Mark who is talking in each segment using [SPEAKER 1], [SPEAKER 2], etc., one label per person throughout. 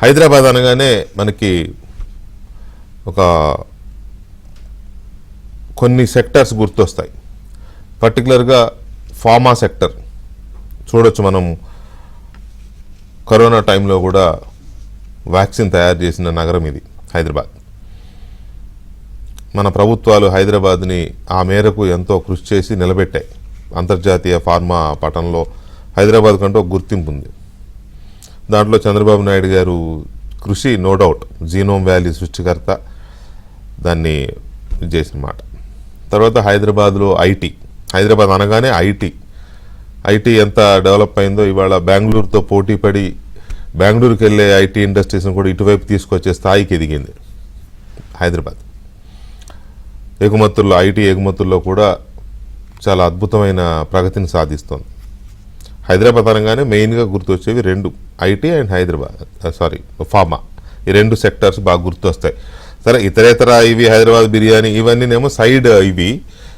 [SPEAKER 1] హైదరాబాద్ అనగానే మనకి ఒక కొన్ని సెక్టర్స్ గుర్తొస్తాయి. పర్టికులర్గా ఫార్మా సెక్టర్ చూడొచ్చు. మనం కరోనా టైంలో కూడా వ్యాక్సిన్ తయారు చేసిన నగరం ఇది హైదరాబాద్. మన ప్రభుత్వాలు హైదరాబాద్ని ఆ మేరకు ఎంతో కృషి చేసి నిలబెట్టాయి. అంతర్జాతీయ ఫార్మా పటంలో హైదరాబాద్ కంటూ ఒక గుర్తింపు ఉంది. దాంట్లో చంద్రబాబు నాయుడు గారు కృషి నో డౌట్. జీనోమ్ వ్యాలీ సృష్టికర్త దాన్ని చేసిన మాట. తర్వాత హైదరాబాద్లో ఐటీ, హైదరాబాద్ అనగానే ఐటీ ఎంత డెవలప్ అయిందో ఇవాళ బెంగళూరుతో పోటీ పడి బెంగళూరుకి వెళ్ళే ఐటీ ఇండస్ట్రీస్ని కూడా ఇటువైపు తీసుకొచ్చే స్థాయికి ఎదిగింది హైదరాబాద్. ఐటీ ఎగుమతుల్లో కూడా చాలా అద్భుతమైన ప్రగతిని సాధిస్తోంది. హైదరాబాద్ అనగానే మెయిన్గా గుర్తొచ్చేవి రెండు, ఐటీ అండ్ ఫార్మా. ఈ రెండు సెక్టర్స్ బాగా గుర్తొస్తాయి. సరే ఇతరేతర ఇవి హైదరాబాద్ బిర్యానీ ఇవన్నీనేమో సైడ్ ఇవి,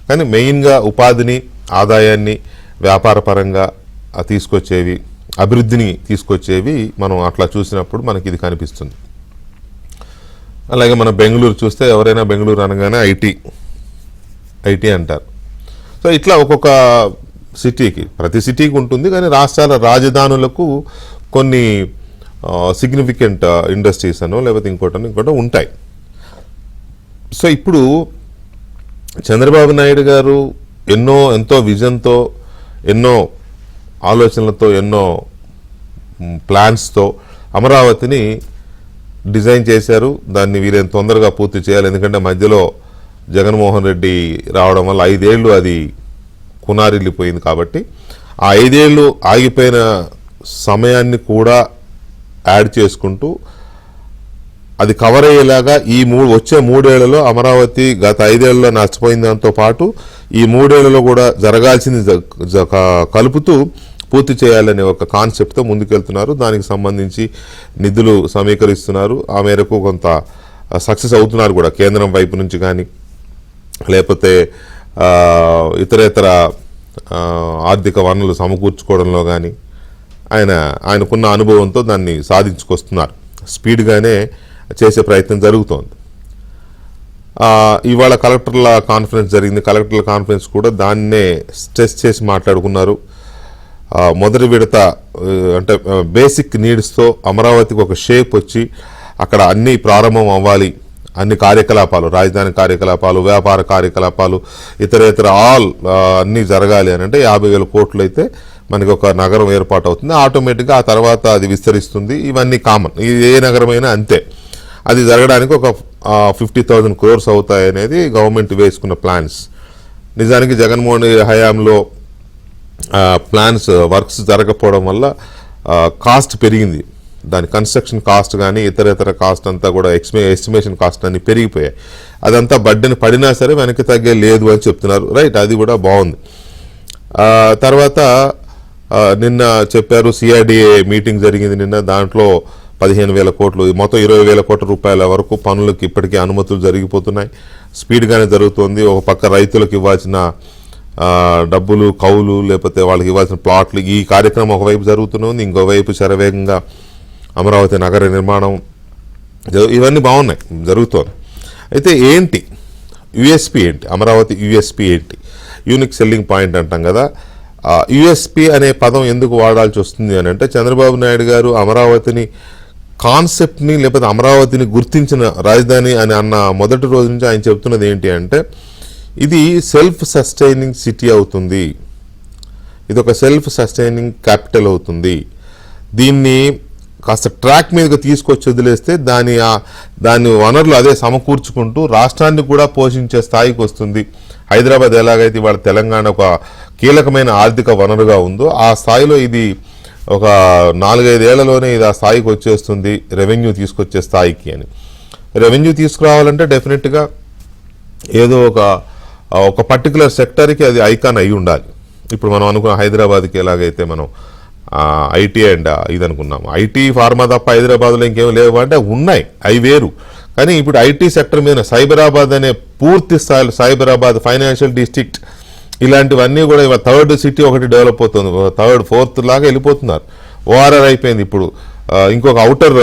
[SPEAKER 1] కానీ మెయిన్గా ఉపాధిని, ఆదాయాన్ని వ్యాపార పరంగా తీసుకొచ్చేవి, అభివృద్ధిని తీసుకొచ్చేవి మనం అట్లా చూసినప్పుడు మనకి ఇది కనిపిస్తుంది. అలాగే మన బెంగళూరు చూస్తే ఎవరైనా బెంగళూరు అనగానే ఐటీ అంటారు. సో ఇట్లా ఒక్కొక్క సిటీకి, ప్రతి సిటీకి ఉంటుంది, కానీ రాష్ట్రాల రాజధానులకు కొన్ని సిగ్నిఫికెంట్ ఇండస్ట్రీస్ అనో లేకపోతే ఇంకోటో ఉంటాయి. సో ఇప్పుడు చంద్రబాబు నాయుడు గారు ఎంతో విజన్తో, ఎన్నో ఆలోచనలతో, ఎన్నో ప్లాన్స్తో అమరావతిని డిజైన్ చేశారు. దాన్ని వీరేం తొందరగా పూర్తి చేయాలి. ఎందుకంటే మధ్యలో జగన్మోహన్ రెడ్డి రావడం వల్ల 5 ఏళ్ళు అది కునారిల్లిపోయింది. కాబట్టి ఆ 5 ఏళ్ళు ఆగిపోయిన సమయాన్ని కూడా యాడ్ చేసుకుంటూ అది కవర్ అయ్యేలాగా వచ్చే 3 ఏళ్లలో అమరావతి గత 5 ఏళ్లలో నష్టపోయిన దాంతో పాటు ఈ 3 ఏళ్లలో కూడా జరగాల్సింది కలుపుతూ పూర్తి చేయాలనే ఒక కాన్సెప్ట్తో ముందుకెళ్తున్నారు. దానికి సంబంధించి నిధులు సమీకరిస్తున్నారు. ఆ మేరకు కొంత సక్సెస్ అవుతున్నారు కూడా, కేంద్రం వైపు నుంచి కానీ లేకపోతే ఇతరేతర ఆర్థిక వనరులు సమకూర్చుకోవడంలో కానీ ఆయనకున్న అనుభవంతో దాన్ని సాధించుకొస్తున్నారు. స్పీడ్గానే చేసే ప్రయత్నం జరుగుతోంది. ఇవాళ కలెక్టర్ల కాన్ఫరెన్స్ జరిగింది. కలెక్టర్ల కాన్ఫరెన్స్ కూడా దాన్నే స్ట్రెస్ చేసి మాట్లాడుకున్నారు. మొదటి విడత అంటే బేసిక్ నీడ్స్తో అమరావతికి ఒక షేప్ వచ్చి అక్కడ అన్నీ ప్రారంభం అవ్వాలి. అన్ని కార్యకలాపాలు, రాజధాని కార్యకలాపాలు, వ్యాపార కార్యకలాపాలు, ఇతరేతర అన్నీ జరగాలి అని అంటే 50,000 కోట్లు అయితే మనకి ఒక నగరం ఏర్పాటు అవుతుంది. ఆటోమేటిక్గా ఆ తర్వాత అది విస్తరిస్తుంది. ఇవన్నీ కామన్, ఏ నగరమైనా అంతే. అది జరగడానికి ఒక 50,000 crores అవుతాయి అనేది గవర్నమెంట్ వేసుకున్న ప్లాన్స్. నిజానికి జగన్మోహన్ హయాంలో వర్క్స్ జరగకపోవడం వల్ల కాస్ట్ పెరిగింది. దాని కన్స్ట్రక్షన్ కాస్ట్ కానీ ఇతరేతర కాస్ట్ అంతా కూడా ఎస్టిమేషన్ కాస్ట్ అన్ని పెరిగిపోయాయి. అదంతా బడ్డని పడినా సరే వెనక్కి తగ్గే లేదు అని చెప్తున్నారు. రైట్, అది కూడా బాగుంది. తర్వాత నిన్న చెప్పారు సిఆర్డీఏ మీటింగ్ జరిగింది నిన్న. దాంట్లో 15,000 కోట్లు, మొత్తం 20,000 కోట్ల రూపాయల వరకు పనులకు ఇప్పటికీ అనుమతులు జరిగిపోతున్నాయి. స్పీడ్గానే జరుగుతుంది. ఒక పక్క రైతులకు ఇవ్వాల్సిన డబ్బులు, కౌలు, లేకపోతే వాళ్ళకి ఇవ్వాల్సిన ప్లాట్లు, ఈ కార్యక్రమం ఒకవైపు జరుగుతుంది. ఇంకోవైపు శరవేగంగా అమరావతి నగర నిర్మాణం, ఇవన్నీ బాగున్నాయి, జరుగుతోంది. అయితే ఏంటి యుఎస్పి, ఏంటి అమరావతి యుఎస్పి ఏంటి? యూనిక్ సెల్లింగ్ పాయింట్ అంటాం కదా. యుఎస్పి అనే పదం ఎందుకు వాడాల్సి వస్తుంది అని అంటే, చంద్రబాబు నాయుడు గారు అమరావతిని కాన్సెప్ట్ని లేకపోతే అమరావతిని గుర్తించిన రాజధాని అని అన్న మొదటి రోజు నుంచి ఆయన చెప్తున్నది ఏంటి అంటే, ఇది సెల్ఫ్ సస్టైనింగ్ సిటీ అవుతుంది, ఇది ఒక సెల్ఫ్ సస్టైనింగ్ క్యాపిటల్ అవుతుంది. దీన్ని కాస్త ట్రాక్ మీదకి తీసుకొచ్చి వదిలేస్తే దాని వనరులు అదే సమకూర్చుకుంటూ రాష్ట్రాన్ని కూడా పోషించే స్థాయికి వస్తుంది. హైదరాబాద్ ఎలాగైతే ఇవాళ తెలంగాణ ఒక కీలకమైన ఆర్థిక వనరుగా ఉందో ఆ స్థాయిలో ఇది ఒక 4-5 ఏళ్లలోనే ఇది ఆ స్థాయికి వచ్చేస్తుంది, రెవెన్యూ తీసుకొచ్చే స్థాయికి అని. రెవెన్యూ తీసుకురావాలంటే డెఫినెట్గా ఏదో ఒక పర్టికులర్ సెక్టర్కి అది ఐకాన్ అయి ఉండాలి. ఇప్పుడు మనం అనుకున్న హైదరాబాద్కి ఎలాగైతే మనం ఐటీ అండ్ ఇది అనుకున్నాము, ఐటీ ఫార్మా తప్ప హైదరాబాద్లో ఇంకేం లేవు అంటే ఉన్నాయి, అవి వేరు. కానీ ఇప్పుడు ఐటీ సెక్టర్ మీద సైబరాబాద్ అనే పూర్తి స్థాయిలో సైబరాబాద్ ఫైనాన్షియల్ డిస్ట్రిక్ట్ ఇలాంటివన్నీ కూడా ఇవాళ 3rd సిటీ ఒకటి డెవలప్ అవుతుంది, 3rd, 4th లాగా వెళ్ళిపోతున్నారు. ఓఆర్ఆర్ అయిపోయింది. ఇప్పుడు ఇంకొక అవుటర్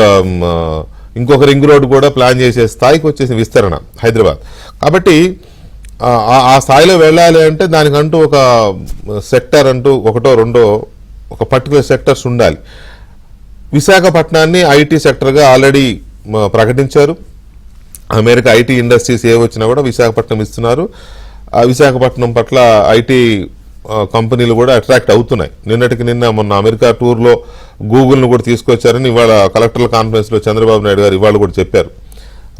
[SPEAKER 1] ఇంకొక రింగ్ రోడ్ కూడా ప్లాన్ చేసే స్థాయికి వచ్చేసి విస్తరణ హైదరాబాద్. కాబట్టి ఆ స్థాయిలో వెళ్ళాలి అంటే దానికంటూ ఒక సెక్టర్ అంటూ ఒకటో రెండో ఒక పర్టికులర్ సెక్టర్స్ ఉండాలి. విశాఖపట్నాన్ని ఐటీ సెక్టర్గా ఆల్రెడీ ప్రకటించారు. అమెరికా ఐటీ ఇండస్ట్రీస్ ఏ వచ్చినా కూడా విశాఖపట్నం ఇస్తున్నారు. ఆ విశాఖపట్నం పట్ల ఐటీ కంపెనీలు కూడా అట్రాక్ట్ అవుతున్నాయి. నిన్నటికి నిన్న మొన్న అమెరికా టూర్లో గూగుల్ను కూడా తీసుకొచ్చారని ఇవాళ కలెక్టర్ల కాన్ఫరెన్స్లో చంద్రబాబు నాయుడు గారు ఇవాళ కూడా చెప్పారు.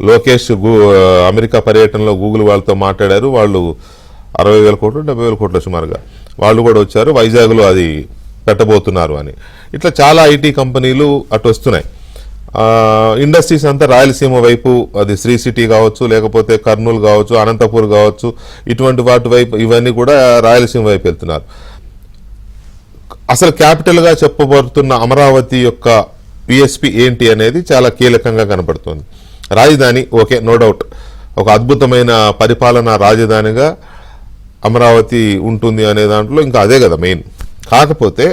[SPEAKER 1] లోకేష్ అమెరికా పర్యటనలో గూగుల్ వాళ్ళతో మాట్లాడారు. వాళ్ళు 60,000 కోట్లు 70,000 కోట్ల సుమారుగా వాళ్ళు కూడా వచ్చారు, వైజాగ్లో అది పెట్టబోతున్నారు అని. ఇట్లా చాలా ఐటీ కంపెనీలు అటు వస్తున్నాయి. ఇండస్ట్రీస్ అంతా రాయలసీమ వైపు, అది శ్రీ సిటీ కావచ్చు, లేకపోతే కర్నూలు కావచ్చు, అనంతపూర్ కావచ్చు, ఇటువంటి వాటి వైపు ఇవన్నీ కూడా రాయలసీమ వైపు వెళ్తున్నారు. అసలు క్యాపిటల్గా చెప్పబడుతున్న అమరావతి యొక్క పిఎస్పి ఏంటి అనేది చాలా కీలకంగా కనపడుతుంది. రాజధాని ఓకే, నో డౌట్, ఒక అద్భుతమైన పరిపాలనా రాజధానిగా అమరావతి ఉంటుంది అనే దాంట్లో ఇంకా అదే కదా మెయిన్. కాకపోతే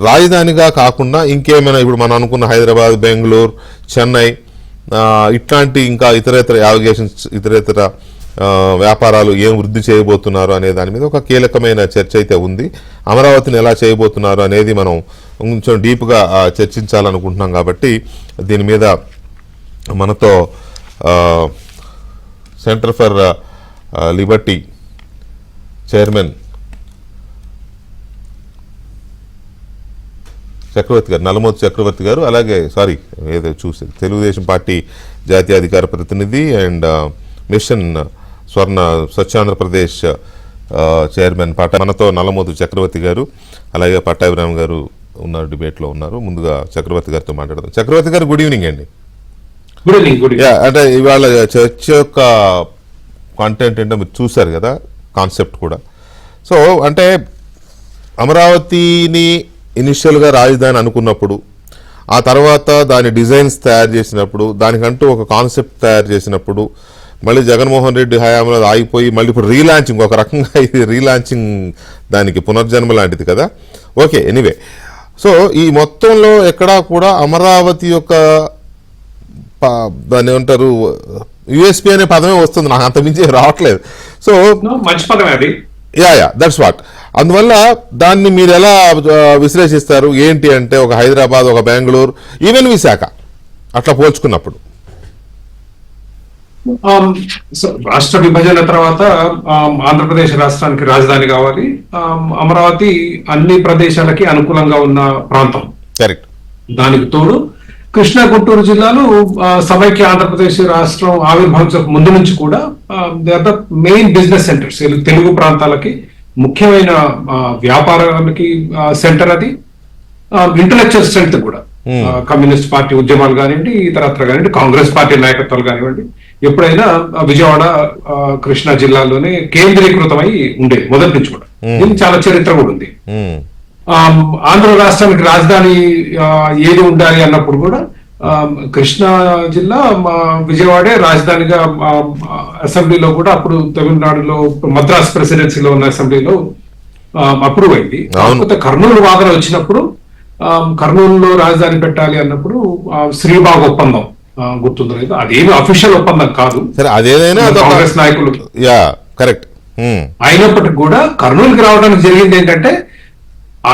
[SPEAKER 1] రాజధానిగా కాకుండా ఇంకేమైనా ఇప్పుడు మనం అనుకున్న హైదరాబాద్, బెంగళూరు, చెన్నై ఇట్లాంటి ఇంకా ఇతరేతర యావిగేషన్స్, ఇతరేతర వ్యాపారాలు ఏం వృద్ధి చేయబోతున్నారు అనే దాని మీద ఒక కీలకమైన చర్చ అయితే ఉంది. అమరావతిని ఎలా చేయబోతున్నారు అనేది మనం కొంచెం డీప్గా చర్చించాలనుకుంటున్నాం. కాబట్టి దీని మీద మనతో సెంటర్ ఫర్ లిబర్టీ చైర్మన్ చక్రవర్తి గారు, నల్లమోతు చక్రవర్తి గారు, అలాగే ఏదో చూసి తెలుగుదేశం పార్టీ జాతీయ అధికార ప్రతినిధి అండ్ మిషన్ స్వచ్ఛాంధ్రప్రదేశ్ చైర్మన్ మనతో నల్లమోతు చక్రవర్తి గారు, అలాగే పట్టాభిరామ్ గారు ఉన్నారు, డిబేట్లో ఉన్నారు. ముందుగా చక్రవర్తి గారితో మాట్లాడదాం. చక్రవర్తి గారు, గుడ్ ఈవినింగ్ అండి.
[SPEAKER 2] Good evening.
[SPEAKER 1] అంటే ఇవాళ చర్చ యొక్క కాంటెంట్ ఏంటో మీరు చూశారు కదా, కాన్సెప్ట్ కూడా. సో అంటే అమరావతిని ఇనిషియల్గా రాజధాని అనుకున్నప్పుడు, ఆ తర్వాత దాని డిజైన్స్ తయారు చేసినప్పుడు, దానికంటూ ఒక కాన్సెప్ట్ తయారు చేసినప్పుడు, మళ్ళీ జగన్మోహన్ రెడ్డి హయాంలో ఆగిపోయి మళ్ళీ ఇప్పుడు రీలాంచింగ్, ఒక రకంగా ఇది రీలాంచింగ్, దానికి పునర్జన్మ లాంటిది కదా. Okay, anyway. సో ఈ మొత్తంలో ఎక్కడా కూడా అమరావతి యొక్క దాన్ని ఏమంటారు, యుఎస్పి అనే పదమే వస్తుంది, నాకు అంతమించి రావట్లేదు. సో
[SPEAKER 2] మంచి పదమే అది.
[SPEAKER 1] That's what. అందువల్ల దాన్ని మీరు ఎలా విశ్లేషిస్తారు ఏంటి అంటే, ఒక హైదరాబాద్, ఒక బెంగళూరు, ఈవెన్ విశాఖ అట్లా పోల్చుకున్నప్పుడు?
[SPEAKER 2] రాష్ట్ర విభజన తర్వాత ఆంధ్రప్రదేశ్ రాష్ట్రానికి రాజధాని కావాలి. అమరావతి అన్ని ప్రదేశాలకి అనుకూలంగా ఉన్న ప్రాంతం.
[SPEAKER 1] కరెక్ట్.
[SPEAKER 2] దానికి తోడు కృష్ణా, గుంటూరు జిల్లాలు సమైక్య ఆంధ్రప్రదేశ్ రాష్ట్రం ఆవిర్భవించక ముందు నుంచి కూడా they are the main business centres. తెలుగు ప్రాంతాలకి ముఖ్యమైన వ్యాపారానికి సెంటర్ అది. ఇంటలెక్చువల్ స్ట్రెంగ్త్ కూడా, కమ్యూనిస్ట్ పార్టీ ఉద్యమాలు కానివ్వండి, ఇతరత్ర కానివ్వండి, కాంగ్రెస్ పార్టీ నాయకత్వాలు కానివ్వండి, ఎప్పుడైనా విజయవాడ, కృష్ణా జిల్లాలోనే కేంద్రీకృతమై ఉండేది మొదటి నుంచి కూడా. దీనికి చాలా చరిత్ర కూడా ఉంది. ఆంధ్ర రాష్ట్రానికి రాజధాని ఏది ఉండాలి అన్నప్పుడు కూడా కృష్ణా జిల్లా, విజయవాడే రాజధానిగా అసెంబ్లీలో కూడా అప్పుడు తమిళనాడులో మద్రాస్ ప్రెసిడెన్సీలో ఉన్న అసెంబ్లీలో అప్రూవ్ అయింది. కాకపోతే కర్నూలు వాదన వచ్చినప్పుడు కర్నూలులో రాజధాని పెట్టాలి అన్నప్పుడు శ్రీబాగ్ ఒప్పందం గుర్తుందో లేదు, అదేమి అఫీషియల్ ఒప్పందం కాదు, కాంగ్రెస్ నాయకులు
[SPEAKER 1] కరెక్ట్
[SPEAKER 2] అయినప్పటికీ కూడా కర్నూలుకి రావడానికి జరిగింది ఏంటంటే,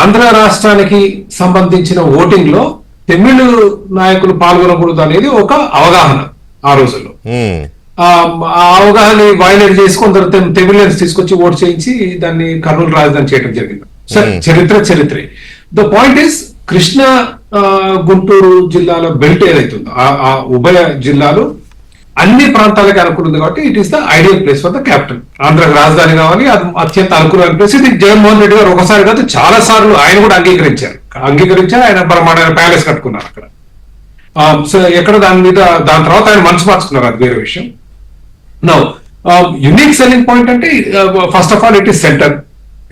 [SPEAKER 2] ఆంధ్ర రాష్ట్రానికి సంబంధించిన ఓటింగ్ లో తమిళ నాయకులు పాల్గొనకూడదు అనేది ఒక అవగాహన ఆ రోజుల్లో. ఆ అవగాహన వైలేట్ చేసి కొందరు తమిళన్స్ తీసుకొచ్చి ఓటు చేయించి దాన్ని కర్నూలు రాజధాని చేయడం జరిగింది. చరిత్రే. The point is, Krishna Guntur జిల్లాల బెల్ట్ ఏదైతుందో ఆ ఉభయ జిల్లాలు అన్ని ప్రాంతాలకి అనుకూలంది కాబట్టి it is the ideal place for the capital. ఆంధ్రకు రాజధాని కావాలి, అది అత్యంత అనుకూలమైన ప్లేస్. ఇది జగన్మోహన్ రెడ్డి గారు ఒకసారి కాదు చాలా సార్లు ఆయన కూడా అంగీకరించారు. ఆయన బ్రహ్మాండమైన ప్యాలెస్ కట్టుకున్నారు అక్కడ. సో ఎక్కడ దాని తర్వాత ఆయన మనసు మార్చుకున్నారు, అది వేరే విషయం. నౌ యునిక్ సెల్లింగ్ పాయింట్ అంటే, first of all it is centre.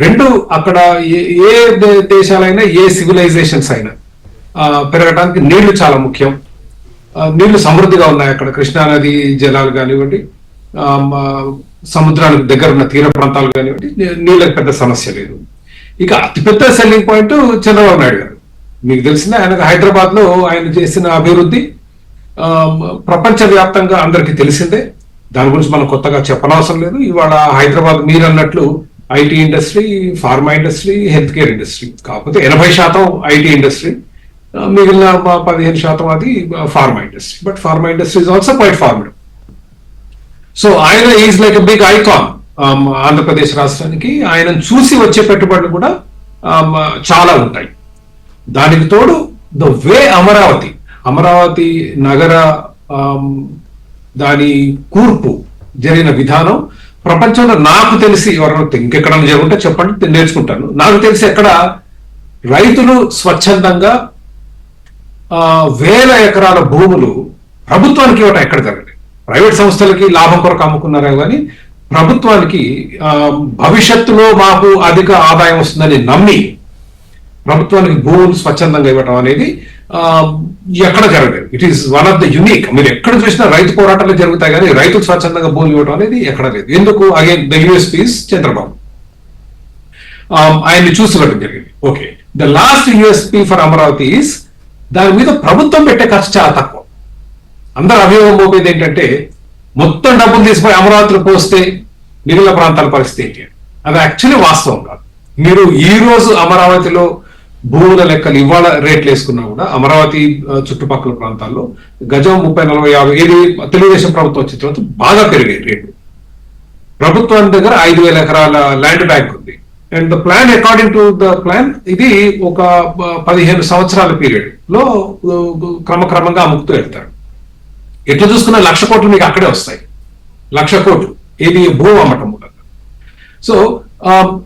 [SPEAKER 2] రెండు, అక్కడ ఏ దేశాలైనా, ఏ సివిలైజేషన్స్ అయినా పెరగడానికి నీళ్లు చాలా ముఖ్యం. నీళ్లు సమృద్ధిగా ఉన్నాయి అక్కడ. కృష్ణా నది జలాలు కానివ్వండి, సముద్రానికి దగ్గర ఉన్న తీర ప్రాంతాలు కానివ్వండి, నీళ్ళకి పెద్ద సమస్య లేదు. ఇక అతిపెద్ద సెల్లింగ్ పాయింట్ చంద్రబాబు నాయుడు గారు. మీకు తెలిసిందే, ఆయన హైదరాబాద్ లో ఆయన చేసిన అభివృద్ధి ప్రపంచవ్యాప్తంగా అందరికీ తెలిసిందే. దాని గురించి మనం కొత్తగా చెప్పనవసరం లేదు. ఇవాళ హైదరాబాద్ మీరు అన్నట్లు IT industry, pharma industry, health care industry, కాకపోతే 80% ఐటీ ఇండస్ట్రీ, మిగిలిన 15% అది pharma industry. But pharma industry is also quite formed. So ఆయన is like a big icon Andhra Pradesh రాష్ట్రానికి. ఆయనను చూసి వచ్చే పెట్టుబడులు కూడా చాలా ఉంటాయి. దానికి తోడు ద వే అమరావతి నగర దాని కూర్పు జరిగిన విధానం ప్రపంచంలో నాకు తెలిసి, ఎవరైనా ఇంకెక్కడైనా జరుగుంటే చెప్పండి, నేర్చుకుంటాను. నాకు తెలిసి ఎక్కడ రైతులు స్వచ్ఛందంగా వేల ఎకరాల భూములు ప్రభుత్వానికి ఇవ్వటం ఎక్కడ జరగలేదు. ప్రైవేట్ సంస్థలకి లాభం కొరకు అమ్ముకున్నారే కానీ ప్రభుత్వానికి భవిష్యత్తులో మాకు అధిక ఆదాయం వస్తుందని నమ్మి ప్రభుత్వానికి భూములు స్వచ్ఛందంగా ఇవ్వటం అనేది ఎక్కడ జరగలేదు. It is one of the unique. మీరు ఎక్కడ చూసినా రైతు పోరాటాలు జరుగుతాయి కానీ రైతులు స్వచ్ఛందంగా భూములు ఇవ్వడం అనేది ఎక్కడ లేదు. ఎందుకు? అగైన్ ద యూఎస్పీస్ చంద్రబాబు ఆయన్ని చూసుకోవడం జరిగింది. Okay, the last USP for Amaravati is దాని మీద ప్రభుత్వం పెట్టే ఖర్చు చాలా తక్కువ. అందరు అభియోగం మోపేది ఏంటంటే మొత్తం డబ్బులు తీసిపోయి అమరావతిలో పోస్తే మిగిలిన ప్రాంతాల పరిస్థితి ఏంటి? అది యాక్చువల్లీ వాస్తవం కాదు. మీరు ఈ రోజు అమరావతిలో భూముల లెక్కలు ఇవాళ రేట్లు వేసుకున్నా కూడా అమరావతి చుట్టుపక్కల ప్రాంతాల్లో గజం 30, 40, 50 ఇది తెలుగుదేశం ప్రభుత్వం వచ్చిన తర్వాత బాగా పెరిగాయి రేట్లు. ప్రభుత్వం దగ్గర 5,000 ఎకరాల ల్యాండ్ బ్యాంక్ ఉంది. And the plan, according to the plan, ఇది ఒక 15 సంవత్సరాల పీరియడ్ లో క్రమక్రమంగా అమ్ముతూ వెళ్తారు. ఎట్లా చూసుకున్నా 1,00,000 కోట్లు మీకు అక్కడే వస్తాయి. 1,00,000 కోట్లు ఇది భూమి అమ్మటం మూలంగా. So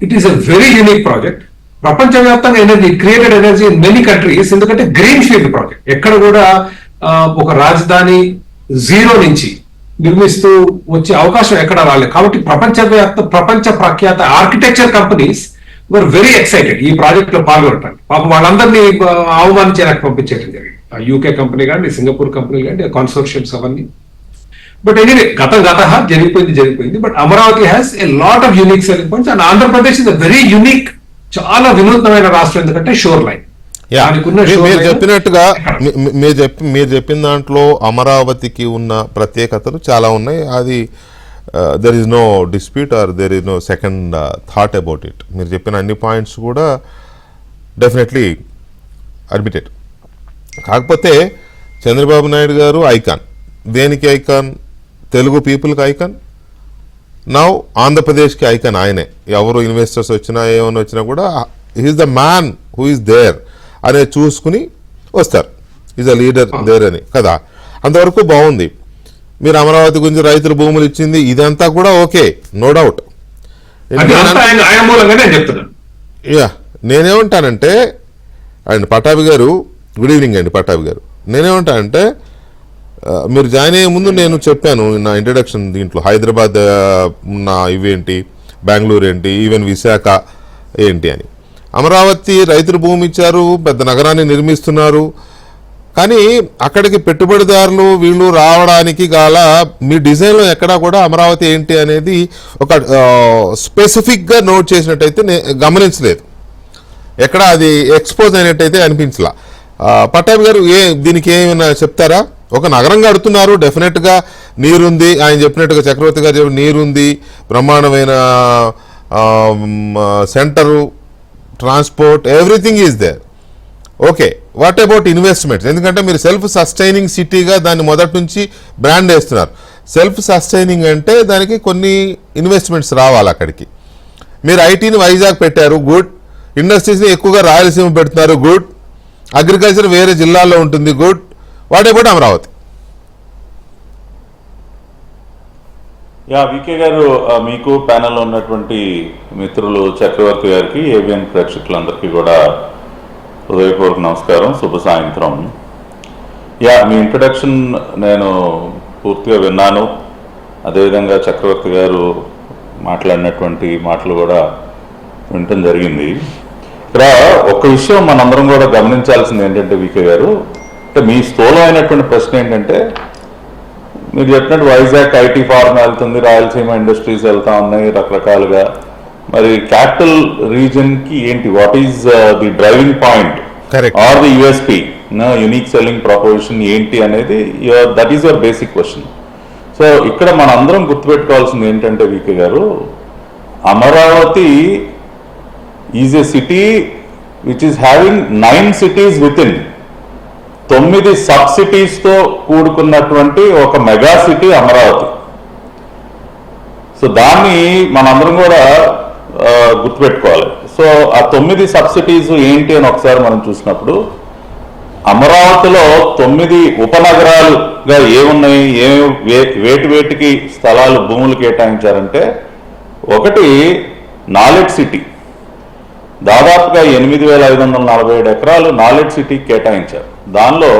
[SPEAKER 2] it is a very unique project. ప్రపంచవ్యాప్తంగా energy created energy in many countries. ఎందుకంటే గ్రీన్ ఫీల్డ్ ప్రాజెక్ట్. ఎక్కడ కూడా ఒక రాజధాని జీరో నుంచి నిర్మిస్తూ వచ్చే అవకాశం ఎక్కడ రాలేదు. కాబట్టి ప్రపంచ ప్రఖ్యాత architecture companies were very excited ఈ ప్రాజెక్ట్ లో పాల్గొనడానికి. పాపం వాళ్ళందరినీ అవమానించడానికి పంపించడం జరిగింది. యూకే కంపెనీ కానీ, సింగపూర్ కంపెనీ కానీ, కన్సోర్షియమ్స్ అవన్నీ. బట్ ఎనీవే గత జరిగిపోయింది. But Amaravati has a lot of unique selling points. And Andhra Pradesh is very unique, చాలా వినూత్నమైన రాష్ట్రం. ఎందుకంటే షోర్ లైన్.
[SPEAKER 1] మీరు చెప్పినట్టుగా మీరు చెప్పిన దాంట్లో అమరావతికి ఉన్న ప్రత్యేకతలు చాలా ఉన్నాయి. అది there is no dispute or there is no second thought about it. మీరు చెప్పిన అన్ని పాయింట్స్ కూడా డెఫినెట్లీ అడ్మిటెడ్. కాకపోతే చంద్రబాబు నాయుడు గారు ఐకాన్. దేనికి ఐకాన్? తెలుగు పీపుల్కి ఐకాన్. నౌ ఆంధ్రప్రదేశ్కి ఐకాన్ ఆయనే. ఎవరు ఇన్వెస్టర్స్ వచ్చినా ఏమైనా వచ్చినా కూడా he's the man who is there అనేది చూసుకుని వస్తారు. ఈజ్ అ లీడర్ దేర్ అని కదా. అంతవరకు బాగుంది. మీరు అమరావతి గురించి రైతులు భూములు ఇచ్చింది ఇదంతా కూడా ఓకే, నో డౌట్. యా, నేనేమంటానంటే అండ్ పటాభి గారు, గుడ్ ఈవినింగ్ అండి పటాభి గారు. నేనేమంటానంటే మీరు జాయిన్ అయ్యే ముందు నేను చెప్పాను నా ఇంట్రడక్షన్ దీంట్లో, హైదరాబాద్ ఉన్న ఇవేంటి, బెంగళూరు ఏంటి, ఈవెన్ విశాఖ ఏంటి అని. అమరావతి రైతులు భూమి ఇచ్చారు, పెద్ద నగరాన్ని నిర్మిస్తున్నారు. కానీ అక్కడికి పెట్టుబడిదారులు వీళ్ళు రావడానికి గల మీ డిజైన్లో ఎక్కడా కూడా అమరావతి ఏంటి అనేది ఒక స్పెసిఫిక్గా నోట్ చేసినట్టయితే గమనించలేదు. ఎక్కడ అది ఎక్స్పోజ్ అయినట్టయితే అనిపించలా. పట్టాభి గారు దీనికి ఏమైనా చెప్తారా? ఒక నగరం కడుతున్నారు, డెఫినెట్గా నీరుంది. ఆయన చెప్పినట్టుగా చక్రవర్తి గారు చెప్పిన నీరుంది, బ్రహ్మాండమైన centre, transport, everything is there. Okay, what about investments? ఎందుకంటే మీరు సెల్ఫ్ సస్టైనింగ్ సిటీగా దాన్ని మొదటి నుంచి బ్రాండ్ వేస్తున్నారు. సెల్ఫ్ సస్టైనింగ్ అంటే దానికి కొన్ని ఇన్వెస్ట్మెంట్స్ రావాలి అక్కడికి. మీరు ఐటీని వైజాగ్ పెట్టారు, గుడ్. ఇండస్ట్రీస్ని ఎక్కువగా రాయలసీమ పెడుతున్నారు, గుడ్. అగ్రికల్చర్ వేరే జిల్లాల్లో ఉంటుంది, good. What about Amaravati?
[SPEAKER 3] VK గారు, మీకు ప్యానెల్లో ఉన్నటువంటి మిత్రులు చక్రవర్తి గారికి, ఏబిఎన్ ప్రేక్షకులందరికీ కూడా హృదయపూర్వక నమస్కారం, శుభ సాయంత్రం. మీ ఇంట్రడక్షన్ నేను పూర్తిగా విన్నాను. అదేవిధంగా చక్రవర్తి గారు మాట్లాడినటువంటి మాటలు కూడా వినటం జరిగింది. ఇక్కడ ఒక విషయం మనందరం కూడా గమనించాల్సింది ఏంటంటే వికే గారు, అంటే మీ స్థూలమైనటువంటి ప్రశ్న ఏంటంటే, మీరు చెప్పినట్టు వైజాగ్ ఐటీ ఫార్మ్ వెళ్తుంది, రాయలసీమ ఇండస్ట్రీస్ వెళ్తా ఉన్నాయి రకరకాలుగా. మరి క్యాపిటల్ రీజన్కి ఏంటి, what is the driving point?
[SPEAKER 1] Correct.
[SPEAKER 3] Are the USP unique selling proposition ఏంటి అనేది that is your basic question. So ఇక్కడ మన అందరం గుర్తుపెట్టుకోవాల్సింది ఏంటంటే వికే గారు, Amaravati is a city which is having 9 cities with in 9 sub సిటీస్తో కూడుకున్నటువంటి ఒక మెగా సిటీ అమరావతి. సో దాన్ని మనందరం కూడా గుర్తుపెట్టుకోవాలి. సో ఆ 9 సబ్ సిటీస్ ఏంటి అని ఒకసారి మనం చూసినప్పుడు, అమరావతిలో 9 ఉపనగరాలుగా ఏమున్నాయి, వేటికి స్థలాలు భూములు కేటాయించారంటే, ఒకటి నాలెడ్జ్ సిటీ, దాదాపుగా 8,547 ఎకరాలు నాలెడ్జ్ సిటీ కేటాయించారు. దానిలో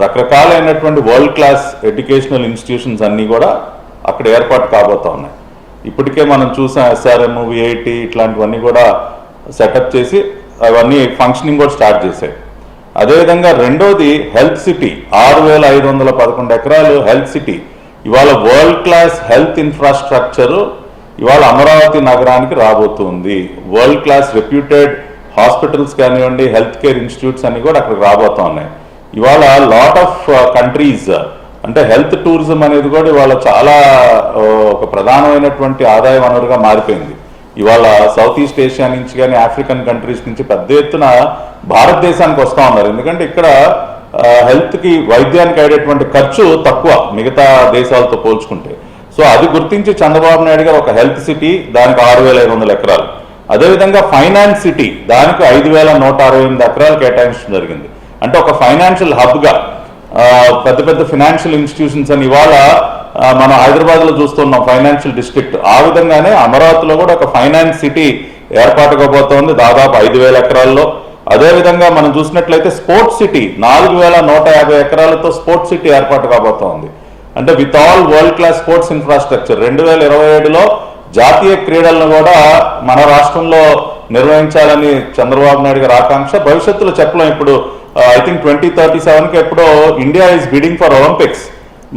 [SPEAKER 3] రకరకాలైనటువంటి వరల్డ్ క్లాస్ ఎడ్యుకేషనల్ ఇన్స్టిట్యూషన్స్ అన్నీ కూడా అక్కడ ఏర్పాటు కాబోతా ఉన్నాయి. ఇప్పటికే మనం చూసాం SRM, VIT ఇట్లాంటివన్నీ కూడా సెటప్ చేసి అవన్నీ ఫంక్షనింగ్ కూడా స్టార్ట్ చేశాయి. అదేవిధంగా రెండోది హెల్త్ సిటీ, 6,511 ఎకరాలు హెల్త్ సిటీ. ఇవాళ వరల్డ్ క్లాస్ హెల్త్ ఇన్ఫ్రాస్ట్రక్చరు ఇవాళ అమరావతి నగరానికి రాబోతుంది. వరల్డ్ క్లాస్ రెప్యూటెడ్ హాస్పిటల్స్ కానివ్వండి, హెల్త్ కేర్ ఇన్స్టిట్యూట్స్ అన్ని కూడా అక్కడికి రాబోతా ఉన్నాయి. ఇవాళ లాట్ ఆఫ్ కంట్రీస్ అంటే హెల్త్ టూరిజం అనేది కూడా ఇవాళ చాలా ఒక ప్రధానమైనటువంటి ఆదాయ వనరుగా మారిపోయింది. ఇవాళ సౌత్ ఈస్ట్ ఏషియా నుంచి కానీ ఆఫ్రికన్ కంట్రీస్ నుంచి పెద్ద ఎత్తున భారతదేశానికి వస్తూ ఉన్నారు. ఎందుకంటే ఇక్కడ హెల్త్కి వైద్యానికి అయ్యేటువంటి ఖర్చు తక్కువ మిగతా దేశాలతో పోల్చుకుంటే. సో అది గుర్తించి చంద్రబాబు నాయుడు గారు ఒక హెల్త్ సిటీ, దానికి 6,500 ఎకరాలు. అదేవిధంగా ఫైనాన్స్ సిటీ, దానికి 5,168 ఎకరాలు కేటాయించడం జరిగింది. అంటే ఒక ఫైనాన్షియల్ హబ్గా పెద్ద పెద్ద ఫైనాన్షియల్ ఇన్స్టిట్యూషన్స్ అని ఇవాళ మనం హైదరాబాద్లో చూస్తున్నాం ఫైనాన్షియల్ డిస్ట్రిక్ట్. ఆ విధంగానే అమరావతిలో కూడా ఒక ఫైనాన్స్ సిటీ ఏర్పాటు కాబోతోంది దాదాపు 5,000 ఎకరాల్లో. అదేవిధంగా మనం చూసినట్లయితే స్పోర్ట్స్ సిటీ 4,150 ఎకరాలతో స్పోర్ట్స్ సిటీ ఏర్పాటు కాబోతోంది. అంటే with all world class sports infrastructure. 2027లో జాతీయ క్రీడలను కూడా మన రాష్ట్రంలో నిర్వహించాలని చంద్రబాబు నాయుడు గారి ఆకాంక్ష. భవిష్యత్తులో చెప్పలేం, ఇప్పుడు ఐ థింక్ 2037కి ఎప్పుడో India is bidding for Olympics.